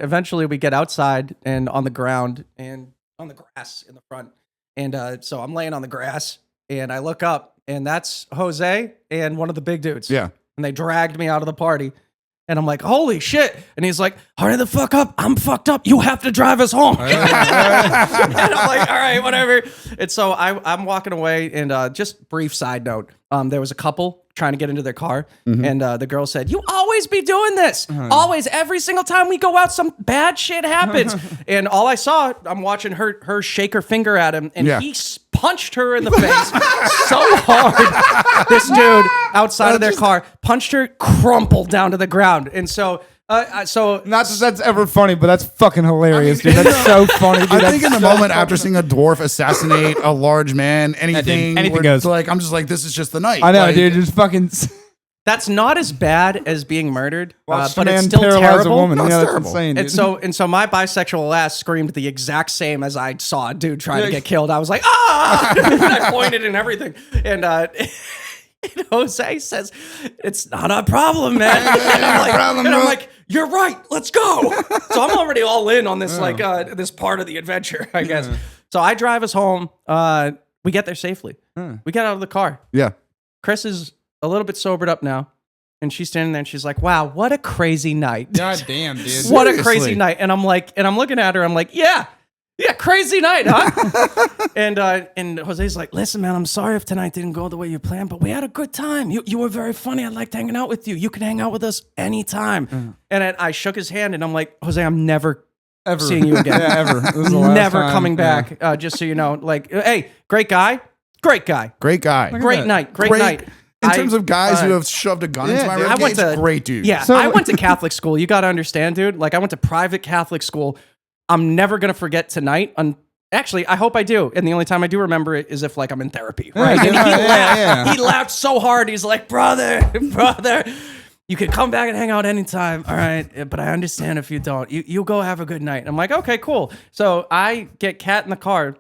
eventually we get outside and on the ground and on the grass in the front. And so I'm laying on the grass and I look up and that's Jose and one of the big dudes. Yeah. And they dragged me out of the party. And I'm like, holy shit. And he's like, hurry the fuck up. I'm fucked up. You have to drive us home. And I'm like, all right, whatever. And so I'm walking away. And just brief side note, there was a couple trying to get into their car. And the girl said, you always be doing this. Always. Every single time we go out, some bad shit happens. And all I saw, I'm watching her shake her finger at him. And he punched her in the face so hard. This dude outside of their car punched her, crumpled down to the ground. And so Not that that's ever funny, but that's fucking hilarious, dude. That's so funny, dude. I think in the moment after seeing a dwarf assassinate a large man, anything goes. Like, I'm just like, this is just the night. I know, like, dude. Just fucking. that's not as bad as being murdered, Watch but a it's man still paralyze terrible. A woman. No, it's yeah, that's terrible. insane, dude. And so my bisexual ass screamed the exact same as I saw a dude trying to get killed. I was like, ah! And I pointed and everything. And Jose says, it's not a problem, man. And I'm like, you're right. Let's go. So I'm already all in on this, this part of the adventure, I guess. So I drive us home. We get there safely. We get out of the car. Yeah. Chris is a little bit sobered up now. And she's standing there and she's like, wow, what a crazy night. God damn, dude. What a crazy night. And I'm like, and I'm looking at her, I'm like, yeah, crazy night, huh? And Jose's like, listen, man, I'm sorry if tonight didn't go the way you planned, but we had a good time. You were very funny. I liked hanging out with you. You can hang out with us anytime. And I shook his hand and I'm like, Jose, I'm never seeing you again. Ever. This is the last Never time. coming back. Just so you know, like, hey, great guy. Great guy. Great night. Great night. In terms of guys who have shoved a gun into my I went ribcage, to great dude. Yeah, I went to Catholic school. You got to understand, dude. Like, I went to private Catholic school. I'm never going to forget tonight. Actually, I hope I do. And the only time I do remember it is if, like, I'm in therapy, right? And he laughed. He laughed so hard. He's like, brother, you can come back and hang out anytime. All right, but I understand if you don't. You go have a good night. I'm like, okay, cool. So I get Kat in the car.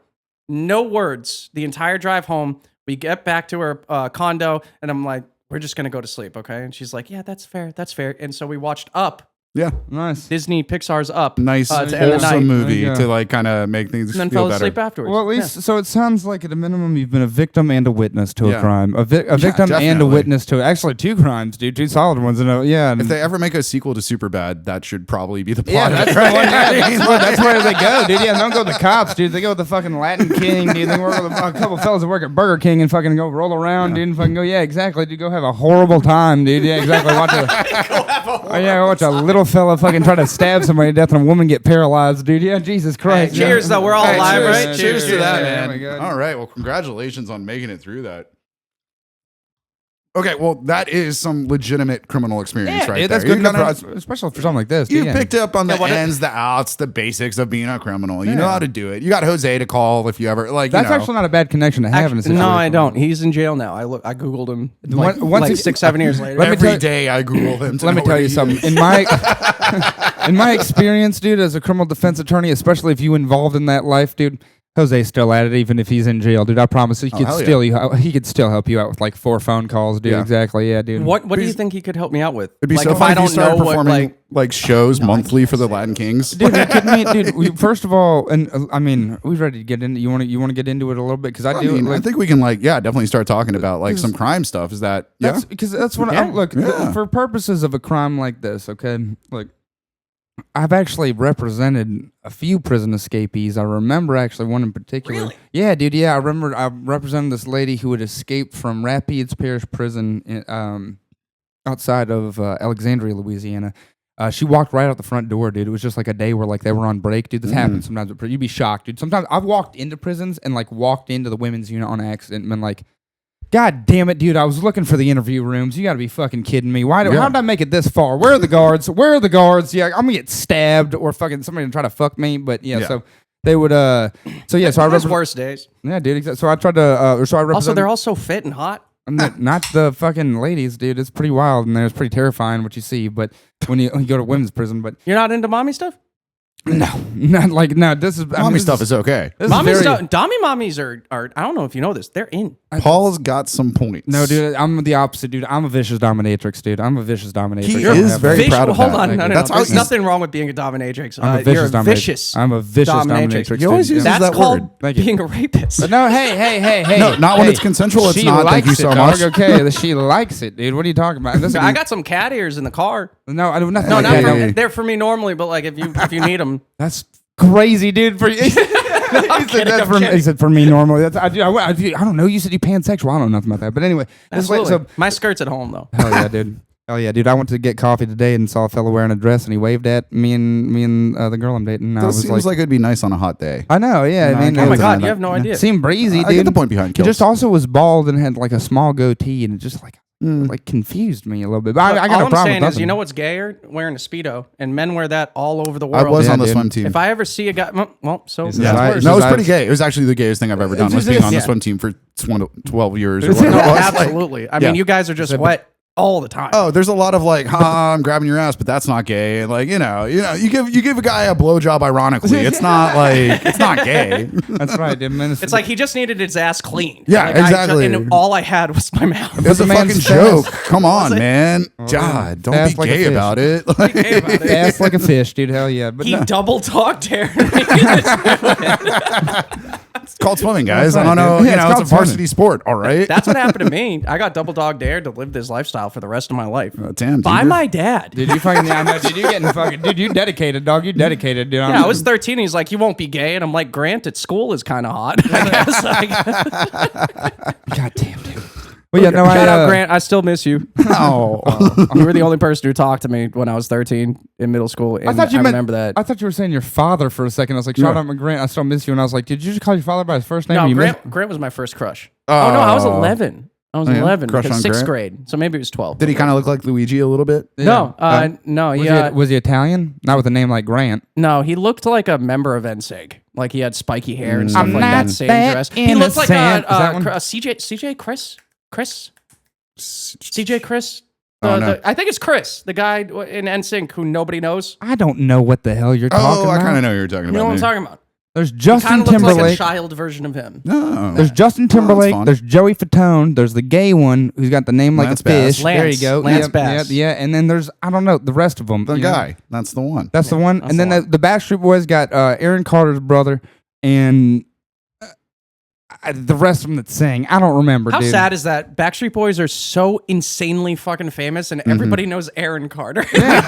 No words the entire drive home. We get back to her condo, and I'm like, we're just going to go to sleep, okay? And she's like, yeah, that's fair. And so we watched Up. Yeah. Nice. Disney Pixar's Up. Nice, to end the night. wholesome movie There you go. to, like, kind of make things And then feel fell better. asleep afterwards. Well, at least, so it sounds like at a minimum you've been a victim and a witness to Yeah. a crime. A victim and a definitely. witness to actually 2 crimes, dude. 2 solid ones. And If they ever make a sequel to Superbad, that should probably be the plot. yeah, of that's it, the right? one. Yeah, that's where they go, dude. Yeah, they don't go with the cops, dude. They go with the fucking Latin King, dude. They work with a couple fellas that work at Burger King and fucking go roll around, dude, and fucking go, yeah, exactly, dude. Go have a horrible time, dude. Yeah, exactly. Watch a little fella fucking try to stab somebody to death and a woman get paralyzed, dude. Yeah, Jesus Christ. Hey, cheers, though. We're all Hey, alive, cheers, right? Cheers to that, Yeah, oh my man. God. All right. Well, congratulations on making it through that. Okay, well, that is some legitimate criminal experience right dude, there. that's good You enough, kinda- especially for something like this. You dude, yeah. picked up on the what it- ins, the outs, the basics of being a criminal. You know how to do it. You got Jose to call if you ever like. That's you know. actually not a bad connection to have in a situation. No, I don't. He's in jail now. I Googled him like, Once like he- 6-7 years later. Let me Every tell- day I Google him. Let me tell you something. In my experience, dude, as a criminal defense attorney, especially if you involved in that life, dude, Jose's still at it, even if he's in jail, dude. I promise he could he could still help you out with like 4 phone calls, dude. Yeah. Exactly, yeah, dude. What do you think he could help me out with? It'd be like so if fun I if you don't started know what performing like shows monthly for the Latin Kings. Dude, we could meet, dude. First of all, and I mean, we ready to get into. You want to get into it a little bit because I do. I think we can definitely start talking about like some crime stuff. Is that Because that's what I look for purposes of a crime like this. Okay, like I've actually represented a few prison escapees. I remember actually one in particular. Really? Yeah, dude. Yeah, I remember I represented this lady who had escaped from Rapides Parish Prison outside of Alexandria, Louisiana. She walked right out the front door, dude. It was just like a day where like they were on break, dude. This happens sometimes. You'd be shocked, dude. Sometimes I've walked into prisons and like walked into the women's unit on accident and been like, God damn it, dude! I was looking for the interview rooms. You got to be fucking kidding me! How did I make it this far? Where are the guards? Where are the guards? Yeah, I'm gonna get stabbed or fucking somebody gonna try to fuck me. But so they would. So I Those worst days. Yeah, dude. So I tried to. I represented. Also, they're all so fit and hot. Not the fucking ladies, dude. It's pretty wild and it's pretty terrifying what you see. But when you go to women's prison, but you're not into mommy stuff. No, not like no. This is mommy stuff is okay. Mommy stuff, Dommy mommies are. I don't know if you know this. They're in. Paul's got some points. No, dude, I'm the opposite, dude. I'm a vicious dominatrix, dude. I'm a vicious dominatrix. He is very proud of Hold that. on, no. There's nothing wrong with being a dominatrix. You're a vicious. I'm a vicious dominatrix. You always use that word. That's called being a rapist. But no, hey. No, not when it's consensual. It's not. Thank you so much. Okay, she likes it, dude. What are you talking about? I got some cat ears in the car. No, I do nothing. No, not for me. They're for me normally, but like if you need them, that's crazy, dude. For you. He said for me normally. I don't know. You said you pansexual. I don't know nothing about that. But anyway, my skirt's at home though. Hell yeah, dude. Hell yeah, dude. I went to get coffee today and saw a fellow wearing a dress and he waved at me and the girl I'm dating. It seems like it'd be nice on a hot day. I know, yeah. I mean, oh my God, you have no idea. It seemed breezy, dude. I get the point behind kills. He just also was bald and had like a small goatee and it just like confused me a little bit. But I got no problem with all I'm saying is, nothing. you know what's gayer? Wearing a Speedo. And men wear that all over the world. I was on the swim team. If I ever see a guy, no, it's no, it was pretty gay. It was actually the gayest thing I've ever done, was being on the swim team for 12 years. Or whatever. Absolutely. I mean, you guys are just wet all the time. Oh, there's a lot of like, I'm grabbing your ass, but that's not gay. And like, you give a guy a blowjob ironically. It's not like, it's not gay. That's right, dude. It's like he just needed his ass cleaned. Yeah, exactly. And all I had was my mouth. It was a fucking joke. Come on, man. God, don't be gay about it. Ass like a fish, dude. Hell yeah. But he double dog dared me. It's called swimming, guys. I don't know. It's a varsity sport. All right. That's what happened to me. I got double dog dared to live this lifestyle for the rest of my life. Damn. By my dad. Did you fucking? Yeah, I know. Did you get in fucking? Dude, you dedicated, dog. You dedicated, dude. Yeah, I was 13. He's like, you won't be gay, and I'm like, Grant at school is kind of hot. I guess. God damn, dude. Well, yeah, no, Shout out, Grant. I still miss you. Oh. You were the only person who talked to me when I was 13 in middle school. And I remember that. I thought you were saying your father for a second. I was like, shout out, Grant. I still miss you. And I was like, did you just call your father by his first name? No, Grant was my first crush. Oh, no, I was 11. I was 11. Crush on sixth Grant? grade. So maybe it was 12. Did he kind of look like Luigi a little bit? No, no. Was he Italian? Not with a name like Grant. No, he looked like a member of NSYNC. Like he had spiky hair and stuff I'm like not that. Same that dress. He looked like innocent. CJ Chris. CJ Chris. I think it's Chris, the guy in NSYNC who nobody knows. I don't know what the hell you're talking about. I kind of know who you're talking about. You know what I'm talking about? There's Justin looks Timberlake. like a child version of him. No. There's Justin Timberlake. There's Joey Fatone. There's the gay one who's got the name like Lance a fish. Bass. There you go. Lance Bass. Yeah. And then there's, I don't know, the rest of them. The guy. That's the one. That's the one. And then the Backstreet Boys got Aaron Carter's brother and the rest of them that sing. I don't remember, How dude. sad is that? Backstreet Boys are so insanely fucking famous and everybody knows Aaron Carter. Yeah,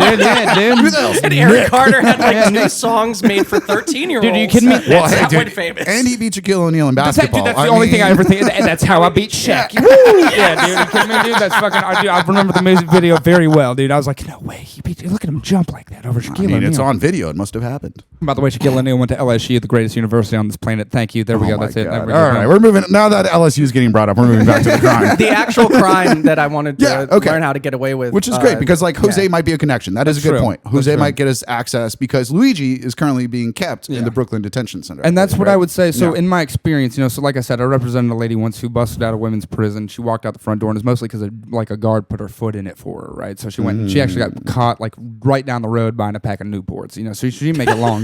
dude. Who the hell's And Aaron Carter had like two songs made for 13-year-olds. Dude, are you kidding me? Well, That's hey, how dude, famous. and he beat Shaquille O'Neal in basketball. That's the only thing I ever think. And that's how I beat Shaq. Woo! Yeah, dude. Are you kidding me, dude? That's fucking. I remember the music video very well, dude. I was like, no way. He beat. Look at him jump like that over Shaquille O'Neal. It's on video. It must have happened. By the way, Shaquille O'Neal went to LSU, the greatest university on this planet. Thank you. There we go. That's it. All right, we're moving. Now that LSU is getting brought up, we're moving back to the crime. The actual crime that I wanted to learn how to get away with. Which is great because like Jose might be a connection. That is a good point. Jose might get us access because Luigi is currently being kept in the Brooklyn Detention Center. And that's what I would say. So in my experience, so like I said, I represented a lady once who busted out of women's prison. She walked out the front door and it's mostly because like a guard put her foot in it for her, right? So she went and she actually got caught like right down the road buying a pack of Newports, so she didn't make it long,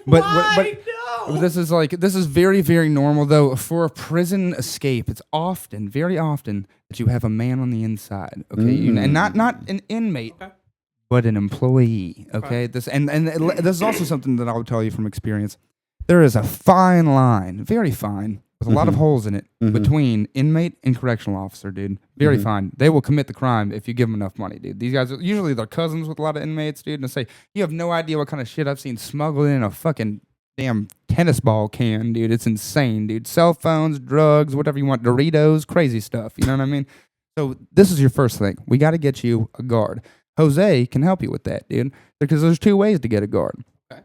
But this is very, very normal though. For a prison escape, it's very often that you have a man on the inside, okay? And not an inmate, but an employee, okay? This is also something that I would tell you from experience. There is a fine line, very fine, with a lot of holes in it, between inmate and correctional officer, dude. Very fine. They will commit the crime if you give them enough money, dude. These guys, usually they're cousins with a lot of inmates, dude, and they say, you have no idea what kind of shit I've seen smuggled in a fucking damn tennis ball can, dude. It's insane, dude. Cell phones, drugs, whatever you want, Doritos, crazy stuff. You know what I mean? So this is your first thing. We got to get you a guard. Jose can help you with that, dude, because there's two ways to get a guard. Okay.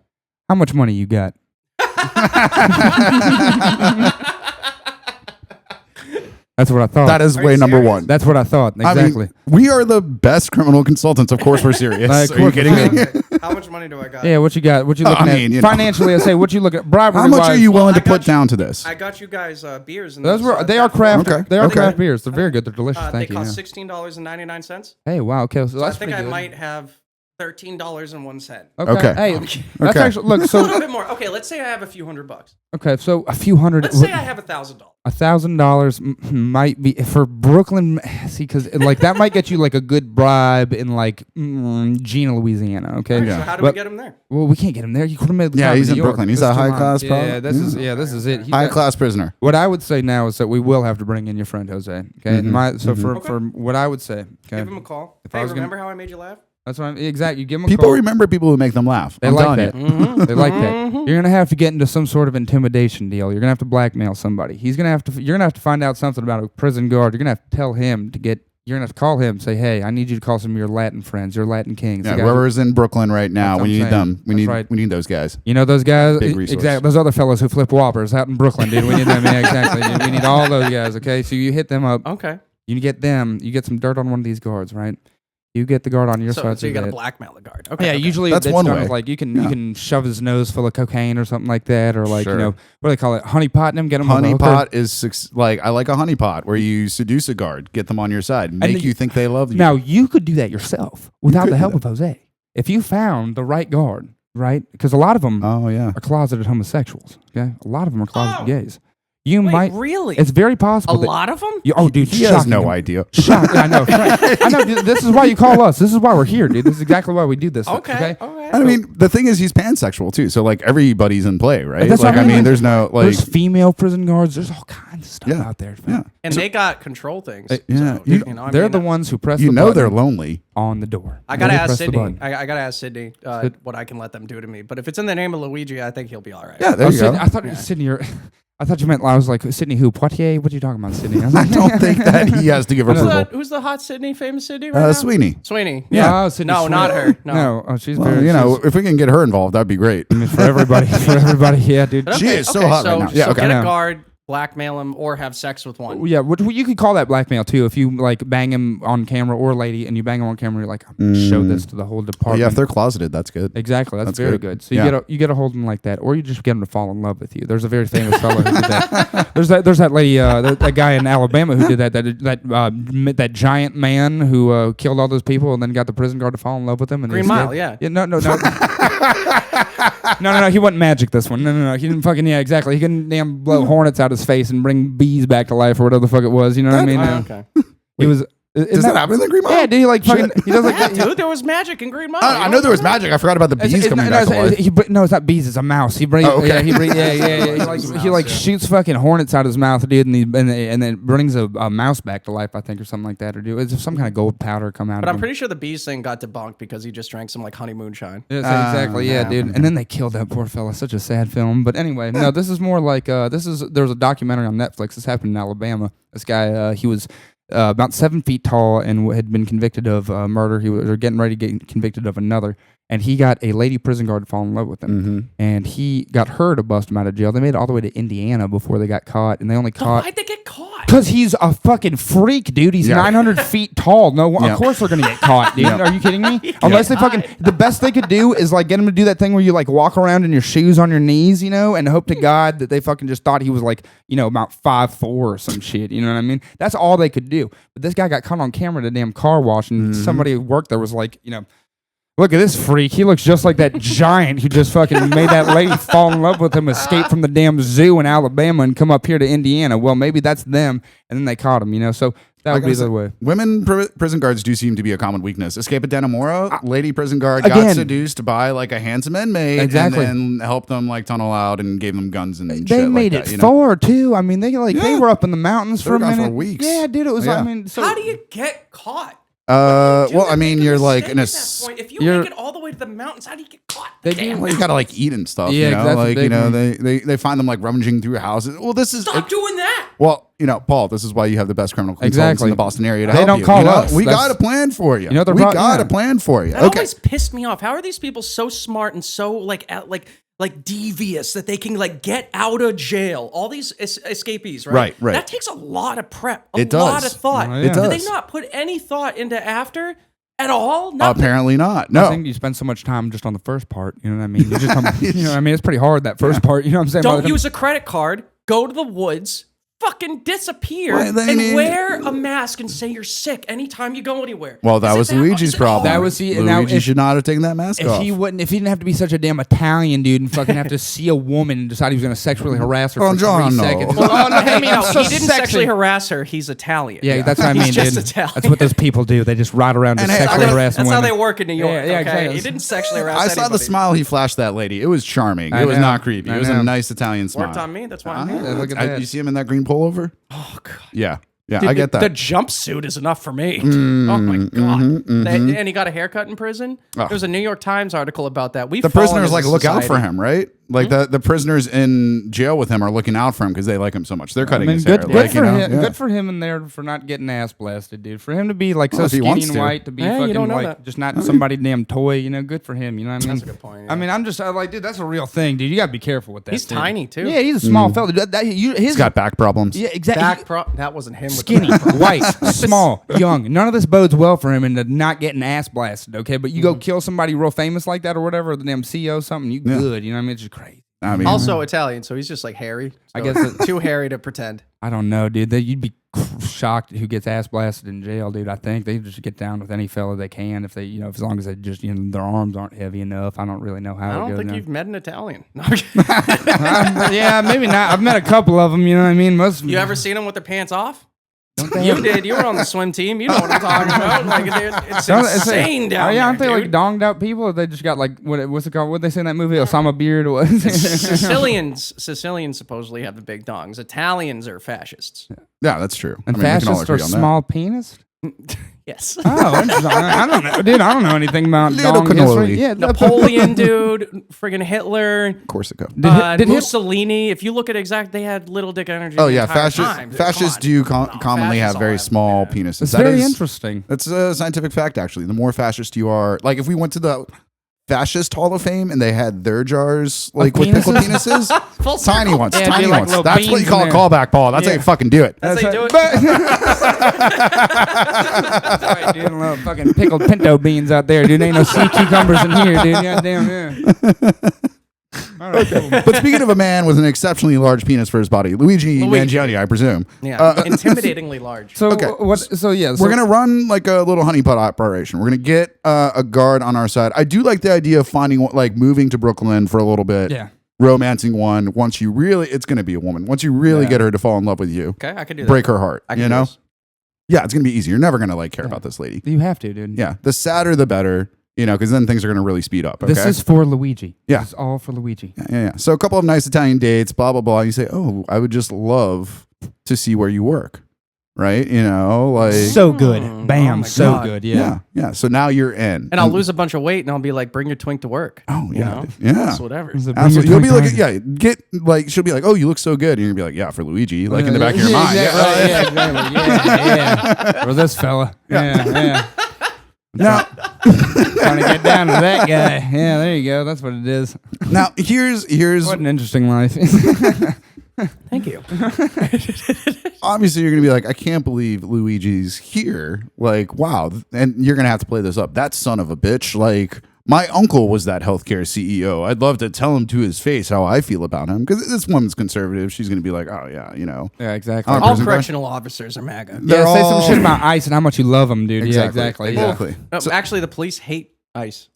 How much money you got? That's what I thought. That is Are you way number serious? one. That's what I thought. Exactly. I mean, we are the best criminal consultants. Of course, we're serious. Like, Are you kidding me? Okay. How much money do I got? yeah, what you got? What you looking I mean, at? you know. Financially, I say, what you looking at? Bribery. How much are you willing I to put got you- down to this? I got you guys beers. In Those this, were they are craft. Okay. They are Okay. craft beers. They're very good. They're delicious. They Thank you. cost yeah. $16.99. Hey, wow. Okay, so So that's I think pretty I good. might have $13.01. Okay. Okay. Hey, Okay. that's Okay. actually look. A So little bit more. Okay, let's say I have a few $100. okay, so a few hundred. Let's say I have $1,000. $1,000 might be for Brooklyn. See, because like that might get you like a good bribe in like Gina, Louisiana. Okay. All right, so how do we get them there? Well, we can't get him there. You could have made the Yeah, bribe he's in New York. Brooklyn. He's That's a too high long. class Yeah, problem. this is it. He's High got- class prisoner. What I would say now is that we will have to bring in your friend Jose. Okay. For what I would say. Okay. Give him a call. I Hey, was gonna- remember how I made you laugh? That's what I'm exactly. You give him a People call. remember people who make them laugh. They I'm like telling that. you. They like that. You're gonna have to get into some sort of intimidation deal. You're gonna have to blackmail somebody. He's gonna have to. You're gonna have to find out something about a prison guard. You're gonna have to tell him to get. You're gonna have to call him. Say, hey, I need you to call some of your Latin friends, your Latin kings. Yeah, the guys who- whoever's in Brooklyn right now, That's we what need I'm them. saying. We That's need right. we need those guys. You know those guys. Big resource. Exactly. Those other fellows who flip whoppers out in Brooklyn, dude. We need them. Yeah, exactly. Dude. We need all those guys. Okay, so you hit them up. Okay. You get them. You get some dirt on one of these guards, right? You get the guard on your So side. you got to that. blackmail the guard. Okay. Yeah, okay. usually That's it's one done way. with, like you can shove his nose full of cocaine or something like that, or like Sure. you know what do they call it, honey pot him, get him with a Honey hooker. pot is like I like a honey pot where you seduce a guard, get them on your side, make the- you think they love you. Now you could do that yourself without could the do help that. of Jose if you found the right guard, right? Because a lot of them Oh yeah. are closeted homosexuals. Okay, a lot of them are closeted gays. You Wait, might. really? It's very A possible. that- lot of them? Oh, dude, He has shocking. no idea. Shocking. I know. I know. Dude, this is why you call us. This is why we're here, dude. This is exactly why we do this. Okay. I mean, the thing is, he's pansexual too, so like everybody's in play, right? That's Like, what I I mean, mean. there's no like, There's female prison guards. There's all kinds of stuff Yeah. out there. yeah, And they got control things. yeah. So, You- I They're mean, the ones who press you the know button they're lonely. on the door. I gotta They ask press the Sydney. button. I gotta ask Sydney what I can let them do to me. But if it's in the name of Luigi, I think he'll be all right. Yeah, there Oh, you Sydney, go. I thought Sydney. I thought you meant. I was like Sydney who? Poitier? What are you talking about, Sydney? I was I like, don't think that he has to give Who's approval. who's the hot Sydney, famous Sydney right now? Sweeney. Sweeney. Yeah. Oh, Sydney No, Sweeney. not her. No. Oh, she's Well, very. you know, she's- if we can get her involved, that'd be great. I mean, for everybody, for everybody, yeah, dude. But She okay, is so okay, hot right now. Yeah, so okay. get I know. a guard, blackmail him, or have sex with one. Yeah, you could call that blackmail too. If you like bang him on camera or a lady, and you bang him on camera, you're like, show this to the whole department. Yeah, if they're closeted, that's good. Exactly, that's very good. good. So Yeah. you get a hold of them like that, or you just get them to fall in love with you. There's a very famous fellow who did that. There's that lady, that guy in Alabama who did that. That giant man who killed all those people and then got the prison guard to fall in love with him. And Green he Mile, escaped. yeah. No. No, he wasn't magic this one. No. He didn't fucking, yeah, exactly. He couldn't damn blow hornets out his face and bring bees back to life or whatever the fuck it was. You know what I mean? Okay. He was. Does that happen in the Green Mile? Yeah, dude, he like fucking, he does like Yeah, dude, there was magic in Green Mile. I know there was magic. I forgot about the bees coming back to life. No, it's not bees. It's a mouse. He brings. Oh, okay. He like shoots fucking hornets out his mouth, dude, and then brings a mouse back to life, I think, or something like that, or do it's some kind of gold powder come out. But of I'm him. pretty sure the bees thing got debunked because he just drank some like honey moonshine. Yeah, exactly, yeah, dude. And then they killed that poor fella. Such a sad film. But anyway, no, this is more like there was a documentary on Netflix. This happened in Alabama. This guy, he was about 7 feet tall and had been convicted of murder. He was getting ready to get convicted of another. And he got a lady prison guard to fall in love with him. And he got her to bust him out of jail. They made it all the way to Indiana before they got caught. And they only caught... Why'd they get caught? Because he's a fucking freak, dude. He's 900 feet tall. No, of course they're gonna get caught, dude. Are you kidding me? Unless they fucking, the best they could do is like get him to do that thing where you like walk around in your shoes on your knees, you know, and hope to God that they fucking just thought he was like, you know, about 5'4" or some shit. You know what I mean? That's all they could do. But this guy got caught on camera at a damn car wash, and somebody who worked there was like, you know, look at this freak. He looks just like that giant who just fucking made that lady fall in love with him, escape from the damn zoo in Alabama and come up here to Indiana. Well, maybe that's them, and then they caught him, you know? So that would be the way. Women prison guards do seem to be a common weakness. Escape at Dannemora, lady prison guard got Again. seduced by like a handsome inmate, Exactly. and then helped them like tunnel out and gave them guns and They shit made like it that, you know? far, too. I mean, they were up in the mountains They for were a gone for minute. weeks. Yeah, dude, it was, I Yeah. mean, so. How do you get caught? Well, I mean, you're like in a. If you you're- make it all the way to the mountains, how do you get caught? They do- Well, you gotta like eat and stuff. Yeah, you know, that's a like big you know, one. they find them like rummaging through houses. Well, this is Stop doing that. well, you know, Paul. This is why you have the best criminal consultants Exactly. in the Boston area to They help don't you. call You know? us. We That's- got a plan for you. You know what they're we pro- got yeah. a plan for you. That Okay. always pissed me off. How are these people so smart and so like like devious that they can like get out of jail. All these escapees, right? Right. That takes a lot of prep, It lot does. of thought. Oh, yeah. It Did does. they not put any thought into after at all? Apparently not. I No. think you spend so much time just on the first part. You know what I mean? You just come, you know what I mean? It's pretty hard, that first part. You know what I'm saying? Don't use a credit card. Go to the woods. Fucking disappear Well, I and mean- wear a mask and say you're sick anytime you go anywhere. Well, that was Luigi's problem. That was and now Luigi should not have taken that mask If off. he didn't have to be such a damn Italian dude and fucking have to see a woman and decide he was going to sexually harass her for 3 Buongiorno. seconds. Well, Oh, no, I mean, I'm no, so he didn't sexy. sexually harass her. He's Italian. Yeah, that's what I mean, He's just dude. Italian. That's what those people do. They just ride around And just hey, sexually harassing That's how women. they work in New York. Yeah, okay? exactly. He didn't sexually harass I saw the anybody. smile he flashed that lady. It was charming. I It was know. not creepy. I It was know. a nice Italian smile. Worked on me. That's why I'm Ah, here. look at that. You see him in that green pullover? Oh, God. Yeah. Yeah, Dude, I get that. The jumpsuit is enough for me. Mm, oh my god! And he got a haircut in prison. Oh. There was a New York Times article about that. The prisoners like look out for him, right? Like the prisoners in jail with him are looking out for him because they like him so much. They're cutting his hair. good, like, for him. yeah. Good for him in there for not getting ass blasted, dude. For him to be like so if he skinny wants and to. white, to be Yeah, you fucking don't know like that. just not somebody damn toy, you know. Good for him. You know what I mean? That's a good point. I mean, I'm like, dude, that's a real thing, dude. You gotta be careful with that. He's dude. tiny too. Yeah, he's a small fella. His He's got back problems. yeah, exactly. That wasn't him. With Skinny, the back. white, small, young. None of this bodes well for him into not getting ass blasted, okay? But you go kill somebody real famous like that or whatever, the damn CEO or something, you good. You know what I mean? It's just crazy. I mean, Also Italian, so he's just like hairy. I So guess too hairy to pretend. I don't know, dude. You'd be shocked who gets ass blasted in jail, dude. I think they just get down with any fella they can if they, you know, as long as they just, you know, their arms aren't heavy enough. I don't really know how I it don't goes. think now. you've met an Italian. No. Yeah, maybe not. I've met a couple of them. You know what I mean? Most. You ever seen them with their pants off? You did. You were on the swim team. You know what I'm talking about. Like it's insane down there. Yeah, aren't they dude. like donged out people? Or they just got like what's it called? What they say in that movie? Osama beard or what? Sicilians supposedly have the big dongs. Italians are fascists. yeah, that's true. And I mean, we can all fascists are agree on that. small penis. Yes. Oh, interesting. I don't know, dude. I don't know anything about Little dong cannoli. history. Yeah, Napoleon, dude. Friggin' Hitler. Corsica. did Mussolini. If you look at they had little dick energy. Oh the yeah, entire fascists. time. Fascists Come do on. No, commonly have fascists very all small yeah. penises. It's That very is- interesting. That's a scientific fact, actually. The more fascist you are, like if we went to the fascist Hall of Fame and they had their jars like with pickled penises, Full tiny circle. ones, Yeah, tiny dude, like ones. little That's what you beans call a in there. callback, Paul. That's how you fucking do it. That's how you do it. That's right, dude. Little fucking pickled pinto beans out there, dude. Ain't no sea cucumbers in here, dude. Goddamn, yeah. All right, cool. But speaking of a man with an exceptionally large penis for his body, Luigi Mangione, I presume. Yeah, intimidatingly large. So Okay. what? So yeah, We're gonna run like a little honeypot operation. We're gonna get a guard on our side. I do like the idea of finding like moving to Brooklyn for a little bit. Yeah. Romancing one. Once you really, it's gonna be a woman. Once you really get her to fall in love with you, Okay, I could do that. break her heart. I can You do know? this. Yeah, it's gonna be easy. You're never gonna like care about this lady. You have to, dude. Yeah, the sadder the better. You know, because then things are gonna really speed up. Okay. This is for Luigi. Yeah. This is all for Luigi. yeah. So a couple of nice Italian dates. Blah blah blah. You say, oh, I would just love to see where you work. Right? You know, like So good. Oh Bam. my So God. good. yeah, yeah. So now you're in, And I'll lose a bunch of weight, and I'll be like, "Bring your twink to work." Oh You yeah, know? yeah. So whatever. Absolutely. You'll be like, yeah, get like, she'll be like, oh, you look so good. And you'll be like, yeah, for Luigi, like in the back of your mind. Exactly. Yeah. Exactly. Yeah. For this fella. Yeah. Now, Trying to get down to that guy. Yeah, there you go. That's what it is. now here's What an interesting life. Thank you. obviously you're gonna be like, I can't believe Luigi's here. Like, wow, and you're gonna have to play this up. That son of a bitch. Like, my uncle was that healthcare CEO. I'd love to tell him to his face how I feel about him because this woman's conservative. She's gonna be like, oh yeah, you know. Yeah, exactly. All All prison guard? correctional officers are MAGA. They're Yeah, say some all- shit about ICE and how much you love them, dude. Exactly. Yeah, exactly. Exactly. No, actually, the police hate ICE.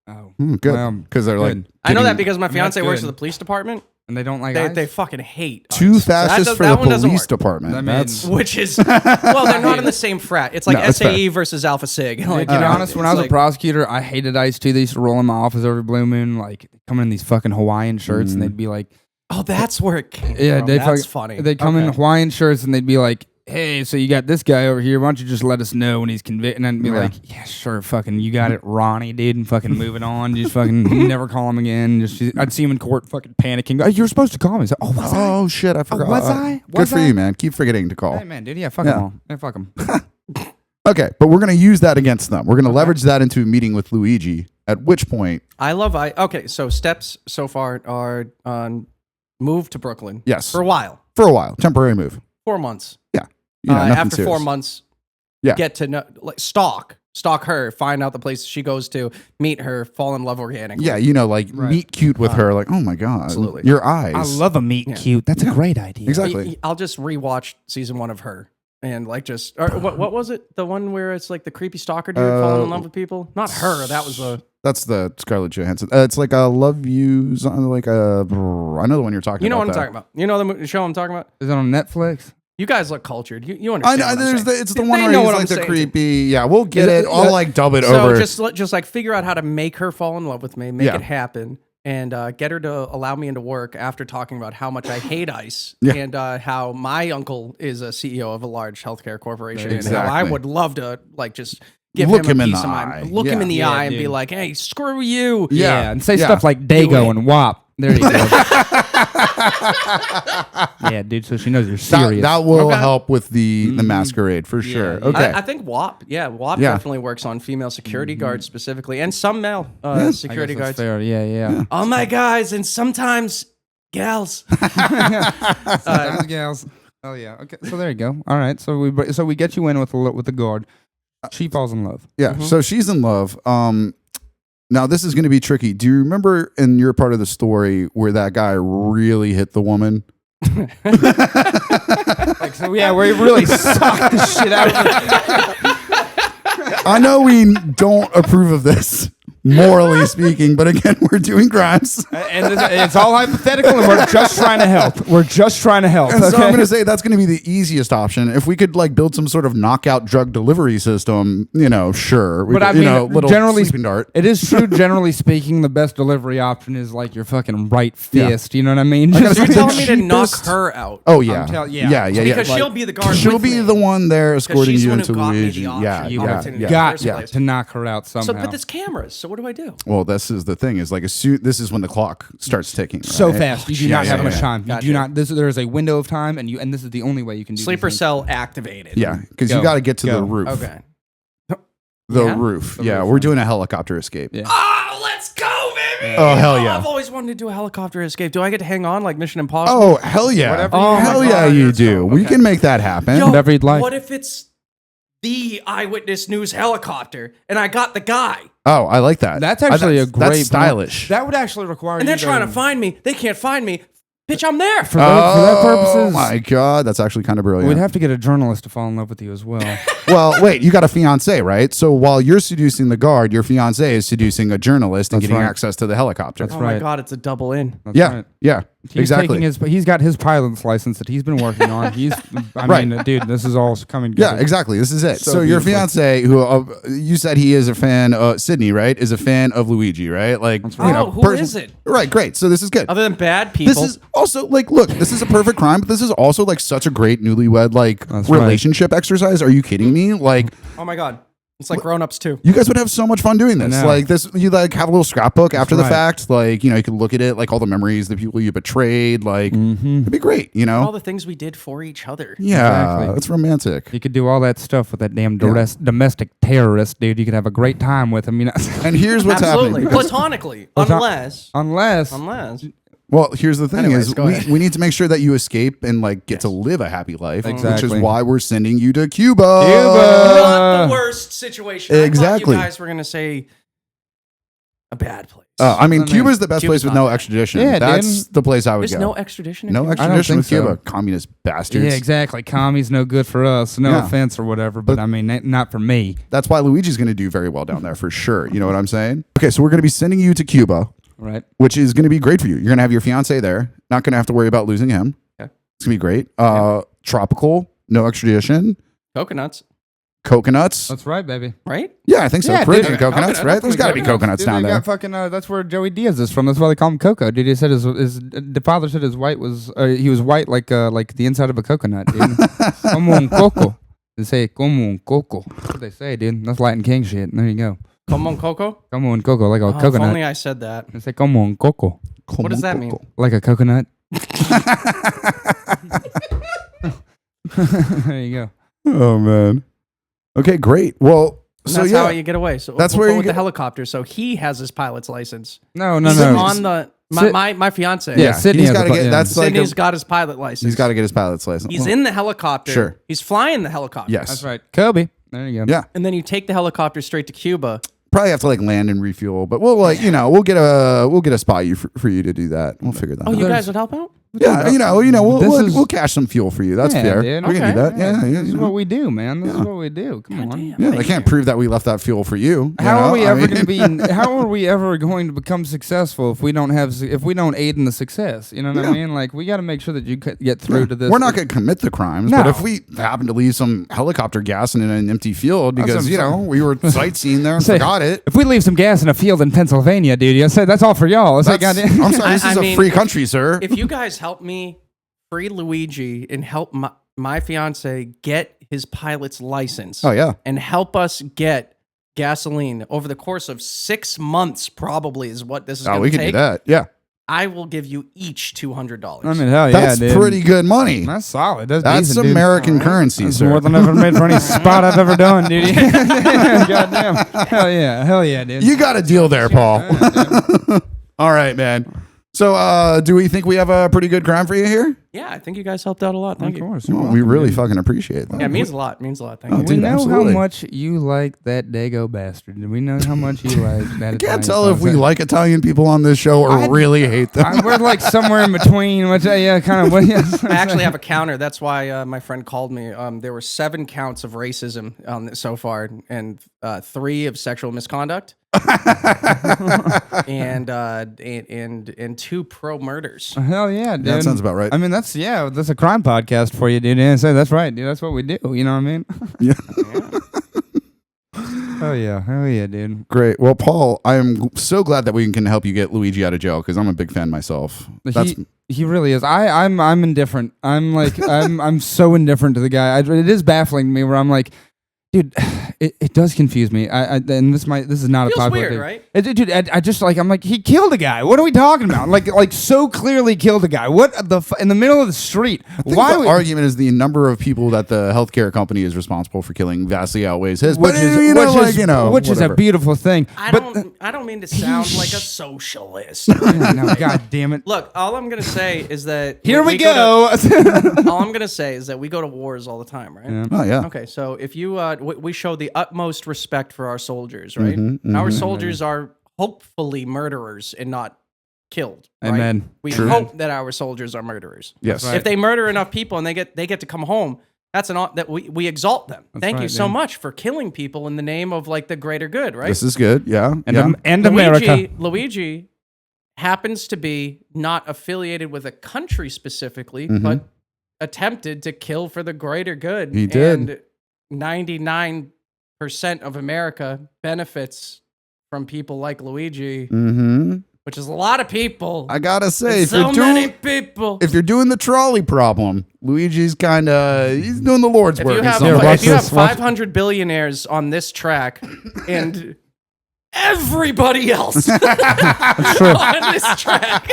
Yeah. Oh. Good. Well, Because they're like, good. I know getting that because my fiance works good. at the police department. And they don't like They, ICE? they fucking hate too ICE. So that fascist does- for that the one doesn't police work. department. I mean, That's Which is well, they're not in the same frat. It's like No, that's SAE fair. versus Alpha Sig. Like, To you be know, honest, when it's I was a like- prosecutor, I hated ICE too. They used to roll in my office every blue moon, like coming in these fucking Hawaiian shirts, and they'd be like, oh, that's where it came "Yeah, from. they That's funny. They'd come in Okay. Hawaiian shirts, and they'd be like, "Hey, so you got this guy over here? Why don't you just let us know when he's convicted?" And I'd be like, "Yeah, sure, fucking, you got it, Ronnie, dude," and fucking moving on. Just fucking never call him again. I'd see him in court, fucking panicking. Oh, you were supposed to call me. He's like, "Oh, was I?" oh shit, I forgot. was I? Good Was for I? you, man. Keep forgetting to call. Hey, man, dude, yeah, fuck Yeah. them all. Yeah, fuck them. Okay, but we're gonna use that against them. We're gonna leverage that into a meeting with Luigi At which point, okay, so steps so far are move to Brooklyn. Yes. For a while. Temporary move. 4 months. Yeah. You know, nothing after serious. 4 months, get to know, like stalk her, find out the places she goes to, meet her, fall in love organically. Yeah, you know, like meet cute with her. Like, oh my god, absolutely. Your eyes. I love a meet cute. That's a great idea. Exactly. I'll just rewatch season 1 of Her. And like just what was it? The one where it's like the creepy stalker dude falling in love with people? Not Her. That was That's the Scarlett Johansson. It's like a Love You. Like a. I know the one you're talking about. You know what I'm talking about. You know the show I'm talking about. Is it on Netflix? You guys look cultured. You understand. I know. It's the They one where know he's what like I'm the saying. creepy. Yeah, we'll get it. I'll like dub it So over. just like figure out how to make her fall in love with me, make it happen, and get her to allow me into work after talking about how much I hate ICE and how my uncle is a CEO of a large healthcare corporation, and how I would love to like just give him a piece of mind, look him in the eye, and be like, "Hey, screw you." Yeah, and say stuff like Dago and WAP. There you go. Yeah, dude. So she knows you're serious. That will help with the masquerade for sure. Okay. I think WAP. Yeah, WAP definitely works on female security guards specifically, and some male security guards. Fair. Yeah. All my guys, and sometimes gals. Gals. Oh yeah. Okay. So there you go. All right. So we get you in with the guard. She falls in love. Yeah. So she's in love. Now this is going to be tricky. Do you remember in your part of the story where that guy really hit the woman? Where he really sucked the shit out of her. I know we don't approve of this, morally speaking, but again, we're doing crimes. And it's all hypothetical, and we're just trying to help. And so I'm going to say that's going to be the easiest option. If we could like build some sort of knockout drug delivery system, sure. But I mean, little generally, sleeping dart. it is true. Generally speaking, the best delivery option is like your fucking right fist. You know what I mean? You're telling me to knock her out. Oh yeah, yeah. Because she'll be the guard. She'll be the one there escorting she's you one who into got me Luigi. the option, You opportunity in the got first place. to knock her out somehow. So, but there's cameras. So what do I do? Well, this is the thing. Is like this is when the clock starts ticking. So right? fast, you do not have much time. You Gotcha. do not. There is a window of time, and this is the only way you can do. Sleeper these things. cell activated. Yeah, because you got to get to the roof. Okay. The roof. Yeah, we're doing a helicopter escape. Yeah. Oh, let's go, baby! Oh hell yeah! I've always wanted to do a helicopter escape. Do I get to hang on like Mission Impossible? Oh hell yeah! Whatever Oh hell yeah, you do. We can make that happen. Yo, Whatever you'd like. What if it's the Eyewitness News helicopter and I got the guy? Oh, I like that. That's actually a great. That's stylish. That would actually require. And they're trying to find me. They can't find me. Bitch, I'm there. For that purposes. Oh my god, that's actually kind of brilliant. We'd have to get a journalist to fall in love with you as well. Well, wait, you got a fiance, right? So while you're seducing the guard, your fiance is seducing a journalist and That's getting right. access to the helicopter. Oh my God, it's a double in. That's Yeah, right. yeah, He's exactly. he's got his pilot's license that he's been working on. I mean, dude, this is all coming together. Yeah, exactly. This is it. So So your beautifully. fiance, who you said he is a fan, Sydney, right? Is a fan of Luigi, right? Like, Who is it? Right, great. So this is good. Other than bad people. This is also like, look, this is a perfect crime, but this is also like such a great newlywed like That's right. relationship exercise. Are you kidding me? Like, oh my God. It's like Grown Ups too. you guys would have so much fun doing this. know. Like this, you like have a little scrapbook after the right. fact. Like, you can look at it, like all the memories, the people you betrayed. Like, it'd be great. All the things we did for each other. Yeah, Exactly. that's romantic. You could do all that stuff with that damn domestic terrorist, dude. You could have a great time with him. And here's what's Absolutely. happening. because- Platonically. Unless. Unless. Well, here's the thing: Anyways, is go ahead. we need to make sure that you escape and like get to live a happy life, which Exactly. is why we're sending you to Cuba. Not the worst situation. Exactly. I thought you guys were going to say a bad place. I mean, I mean, Cuba's the best Cuba's place with not no bad. extradition. Yeah, That's dude. the place I would There's go. no extradition? in No Cuba? extradition think with Cuba. so. Communist bastards. Yeah, exactly. Commie's no good for us. No Yeah. offense or whatever, but I mean, not for me. That's why Luigi's going to do very well down there for sure. You know what I'm saying? Okay, so we're going to be sending you to Cuba, Right. which is going to be great for you. You're going to have your fiance there. Not going to have to worry about losing him. Okay. It's going to be great. Tropical, no extradition, Coconuts, coconuts. That's right, baby. right? Yeah, I think so. Yeah, Peruvian dude. coconuts, right? There's got to be coconuts Dude, down they there. got fucking, that's where Joey Diaz is from. That's why they call him Coco. Dude, he said the father said his white was he was white like the inside of a coconut. Dude. Como un coco. They say como un coco. That's what they say, dude. That's Latin King shit. There you go. Como un coco? Como un coco, like a Oh, if coconut. only I said that. They say como un coco, What does that mean? like a coconut. There you go. Oh man. Okay, great. Well, And So, that's yeah. how you get away. So That's we'll where go you with get- the helicopter. So he has his pilot's license. No. He's on the my fiance. Yeah, Sydney He's has got to a- get. yeah. That's like Sydney's got his pilot license. he's got to get his pilot's license. He's in the helicopter. Sure. He's flying the helicopter. Yes. That's right. Kobe. There you go. Yeah. And then you take the helicopter straight to Cuba. Probably have to like land and refuel, but we'll like we'll get a spot for you to do that. We'll figure that Oh, out. you guys would help out? Yeah, This is- we'll cash some fuel for you. That's Yeah, fair. dude. We can do Okay. that. Yeah, This is what we do, man. This is what we do. Come on. yeah. They can't prove that we left that fuel for you. How are we ever going to be? How are we ever going to become successful if we don't aid in the success? You know what I mean? Like we got to make sure that you get through to this. We're not going to commit the crimes, No. but if we happen to leave some helicopter gas in an empty field That's because what I'm saying. we were sightseeing there and Say, forgot it. If we leave some gas in a field in Pennsylvania, dude, I said that's all for y'all. It's like, That's- goddamn. I'm sorry, this I is a mean, free country, sir. If you guys help me free Luigi and help my fiance get his pilot's license. Oh yeah. And help us get gasoline over the course of 6 months, probably is what this is going we to can take. do that. Yeah. I will give you each $200. I mean, hell yeah, That's dude. pretty good money. That's solid. That's That's decent, dude. American currency, That's sir. more than I've ever made for any spot I've ever done, dude. Goddamn. Hell yeah, dude. You got a deal there, Paul. All right, man. So, do we think we have a pretty good crime for you here? Yeah, I think you guys helped out a lot. Thank Of you. course. Well, we really fucking appreciate that. Yeah, it means a lot. It means a lot. Thank Oh, you. We dude, know absolutely. how much you like that Dago bastard. We know how much you like that. I can't tell if we like Italian people on this show or really hate them. We're like somewhere in between, which kind of. Yeah. I actually have a counter. That's why my friend called me. There were 7 counts of racism so far, and 3 of sexual misconduct, and 2 pro murders. Hell yeah, dude. That sounds about right. I mean, that's a crime podcast for you, dude. And so that's right, dude. That's what we do. You know what I mean? Yeah. Hell yeah, dude. Great. Well, Paul, I am so glad that we can help you get Luigi out of jail because I'm a big fan myself. That's He really is. I'm indifferent. I'm like I'm so indifferent to the guy. It is baffling to me where I'm like, dude, it does confuse me. And this is not a Feels popular weird, thing. right? Dude, I just like I'm like he killed a guy. What are we talking about? like so clearly killed a guy. What in the middle of the street? I think the argument is the number of people that the healthcare company is responsible for killing vastly outweighs his. Which But is which is a whatever. beautiful thing. I don't mean to sound like a socialist. No, God damn it. Look, all I'm gonna say is that Here we go go. to- all I'm gonna say is that we go to wars all the time, right? Oh yeah. Okay, so if you we show the utmost respect for our soldiers, right? Mm-hmm, Our soldiers are hopefully murderers and not killed. Right? Amen. We True. hope that our soldiers are murderers. Yes. Right. If they murder enough people and they get to come home, that's that we exalt them. Thank you right, so man. much for killing people in the name of like the greater good, right? This is good. Yeah. And, yeah. and America. Luigi happens to be not affiliated with a country specifically, Mm-hmm. but attempted to kill for the greater good. He did. And 99% of America benefits from people like Luigi, Mm-hmm. which is a lot of people. I gotta say, if so you're many doing people. if you're doing the trolley problem, Luigi's he's doing the Lord's If work. you in have, some Yeah, ways. watch if you have this, watch- 500 billionaires on this track and everybody else on this track,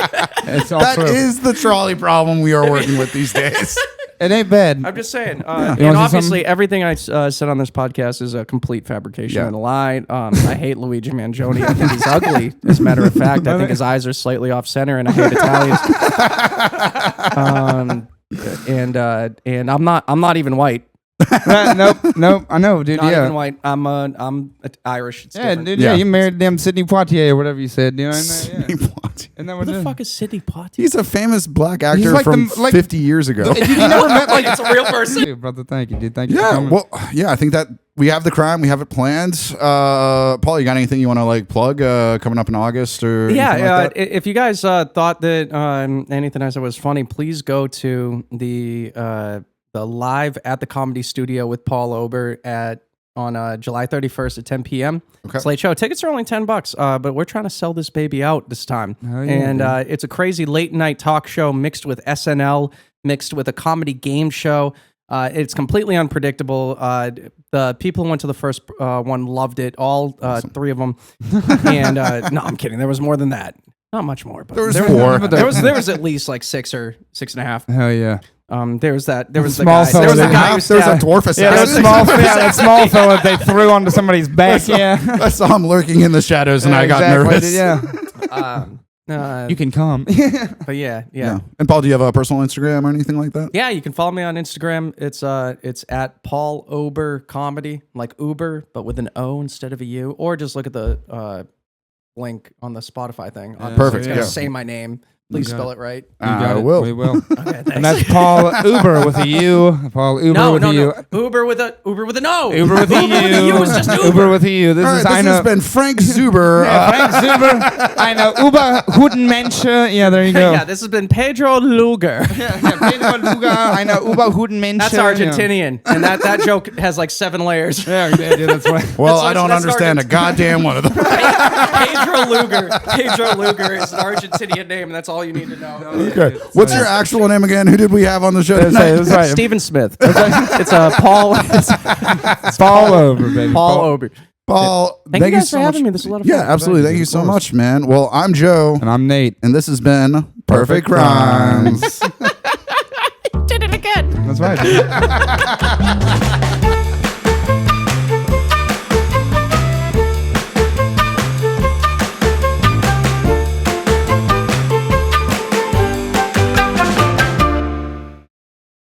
It's all That true. is the trolley problem we are working with these days. It ain't bad. I'm just saying. You And wanna say obviously, everything I said on this podcast is a complete fabrication Yeah. and a lie. I hate Luigi Mangione. I think he's ugly. As a matter of fact, I think his eyes are slightly off center, and I hate Italians. And I'm not even white. Nope. I know, dude. Not yeah. even white. I'm Irish. It's Yeah, different. dude. Yeah. Yeah, you married them Sidney Poitier or whatever you said. You know what I mean? Yeah. Isn't that what Who it the is? fuck is Sidney Poitier? He's a famous black actor like from the- like- 50 years ago. You never met like It's a real person. Dude, brother. Thank you, dude. Thank you. for Yeah, coming. well, yeah, I think that we have the crime, we have it planned. Paul, you got anything you want to like plug coming up in August or anything like that? If you guys thought that anything I said was funny, please go to the live at the Comedy Studio with Paul Ober on July 31st at 10 p.m. Okay. Slate show. Tickets are only $10, but we're trying to sell this baby out this time. Oh, yeah, And it's a crazy late night talk show mixed with SNL, mixed with a comedy game show. It's completely unpredictable. The people who went to the first one loved it. All 3 of them. And no, I'm kidding. There was more than that. Not much more, but There was there 4. there was at least like 6 or 6.5. Hell yeah. There was the small guy. fella There was a that- guy who There was a stabbed. dwarf assassin. that small fella they threw onto somebody's back. Yeah, I saw him lurking in the shadows, and I got nervous. Yeah, You can come. But yeah. And Paul, do you have a personal Instagram or anything like that? Yeah, you can follow me on Instagram. It's at Paul Ober Comedy, like Uber, but with an O instead of a U. Or just look at the link on the Spotify thing. Perfect, It's gonna yeah. say my name. Please spell it right. I will. We will. Okay, thanks. And that's Paul Uber with a U. Paul Uber with a U. Uber with an O. Uber with a U. Uber with a U is just Uber. Uber with a U. This All right, is this I has know. been Frank Zuber. Frank Zuber. I know Uber Hudenmensch. Yeah, there you go. Yeah, this has been Pedro Luger. Pedro Luger. I know Uber Hudenmensch. That's Argentinian, and that joke has like 7 layers. Yeah, that's right. Well, That's I don't that's understand a goddamn one of them. Pedro Luger. Pedro Luger is an Argentinian name, and that's all you need to know. Okay. What's your actual name again? Who did we have on the show tonight? That's right. Stephen Smith. It's Paul. It's Paul Over, baby. Paul Ober. Paul, Thank you guys so for much. having me. This is a lot of fun. Yeah, absolutely. Thank you so much, man. Well, I'm Joe, And I'm Nate. and this has been Perfect Crimes. Did it again. That's right. Dude.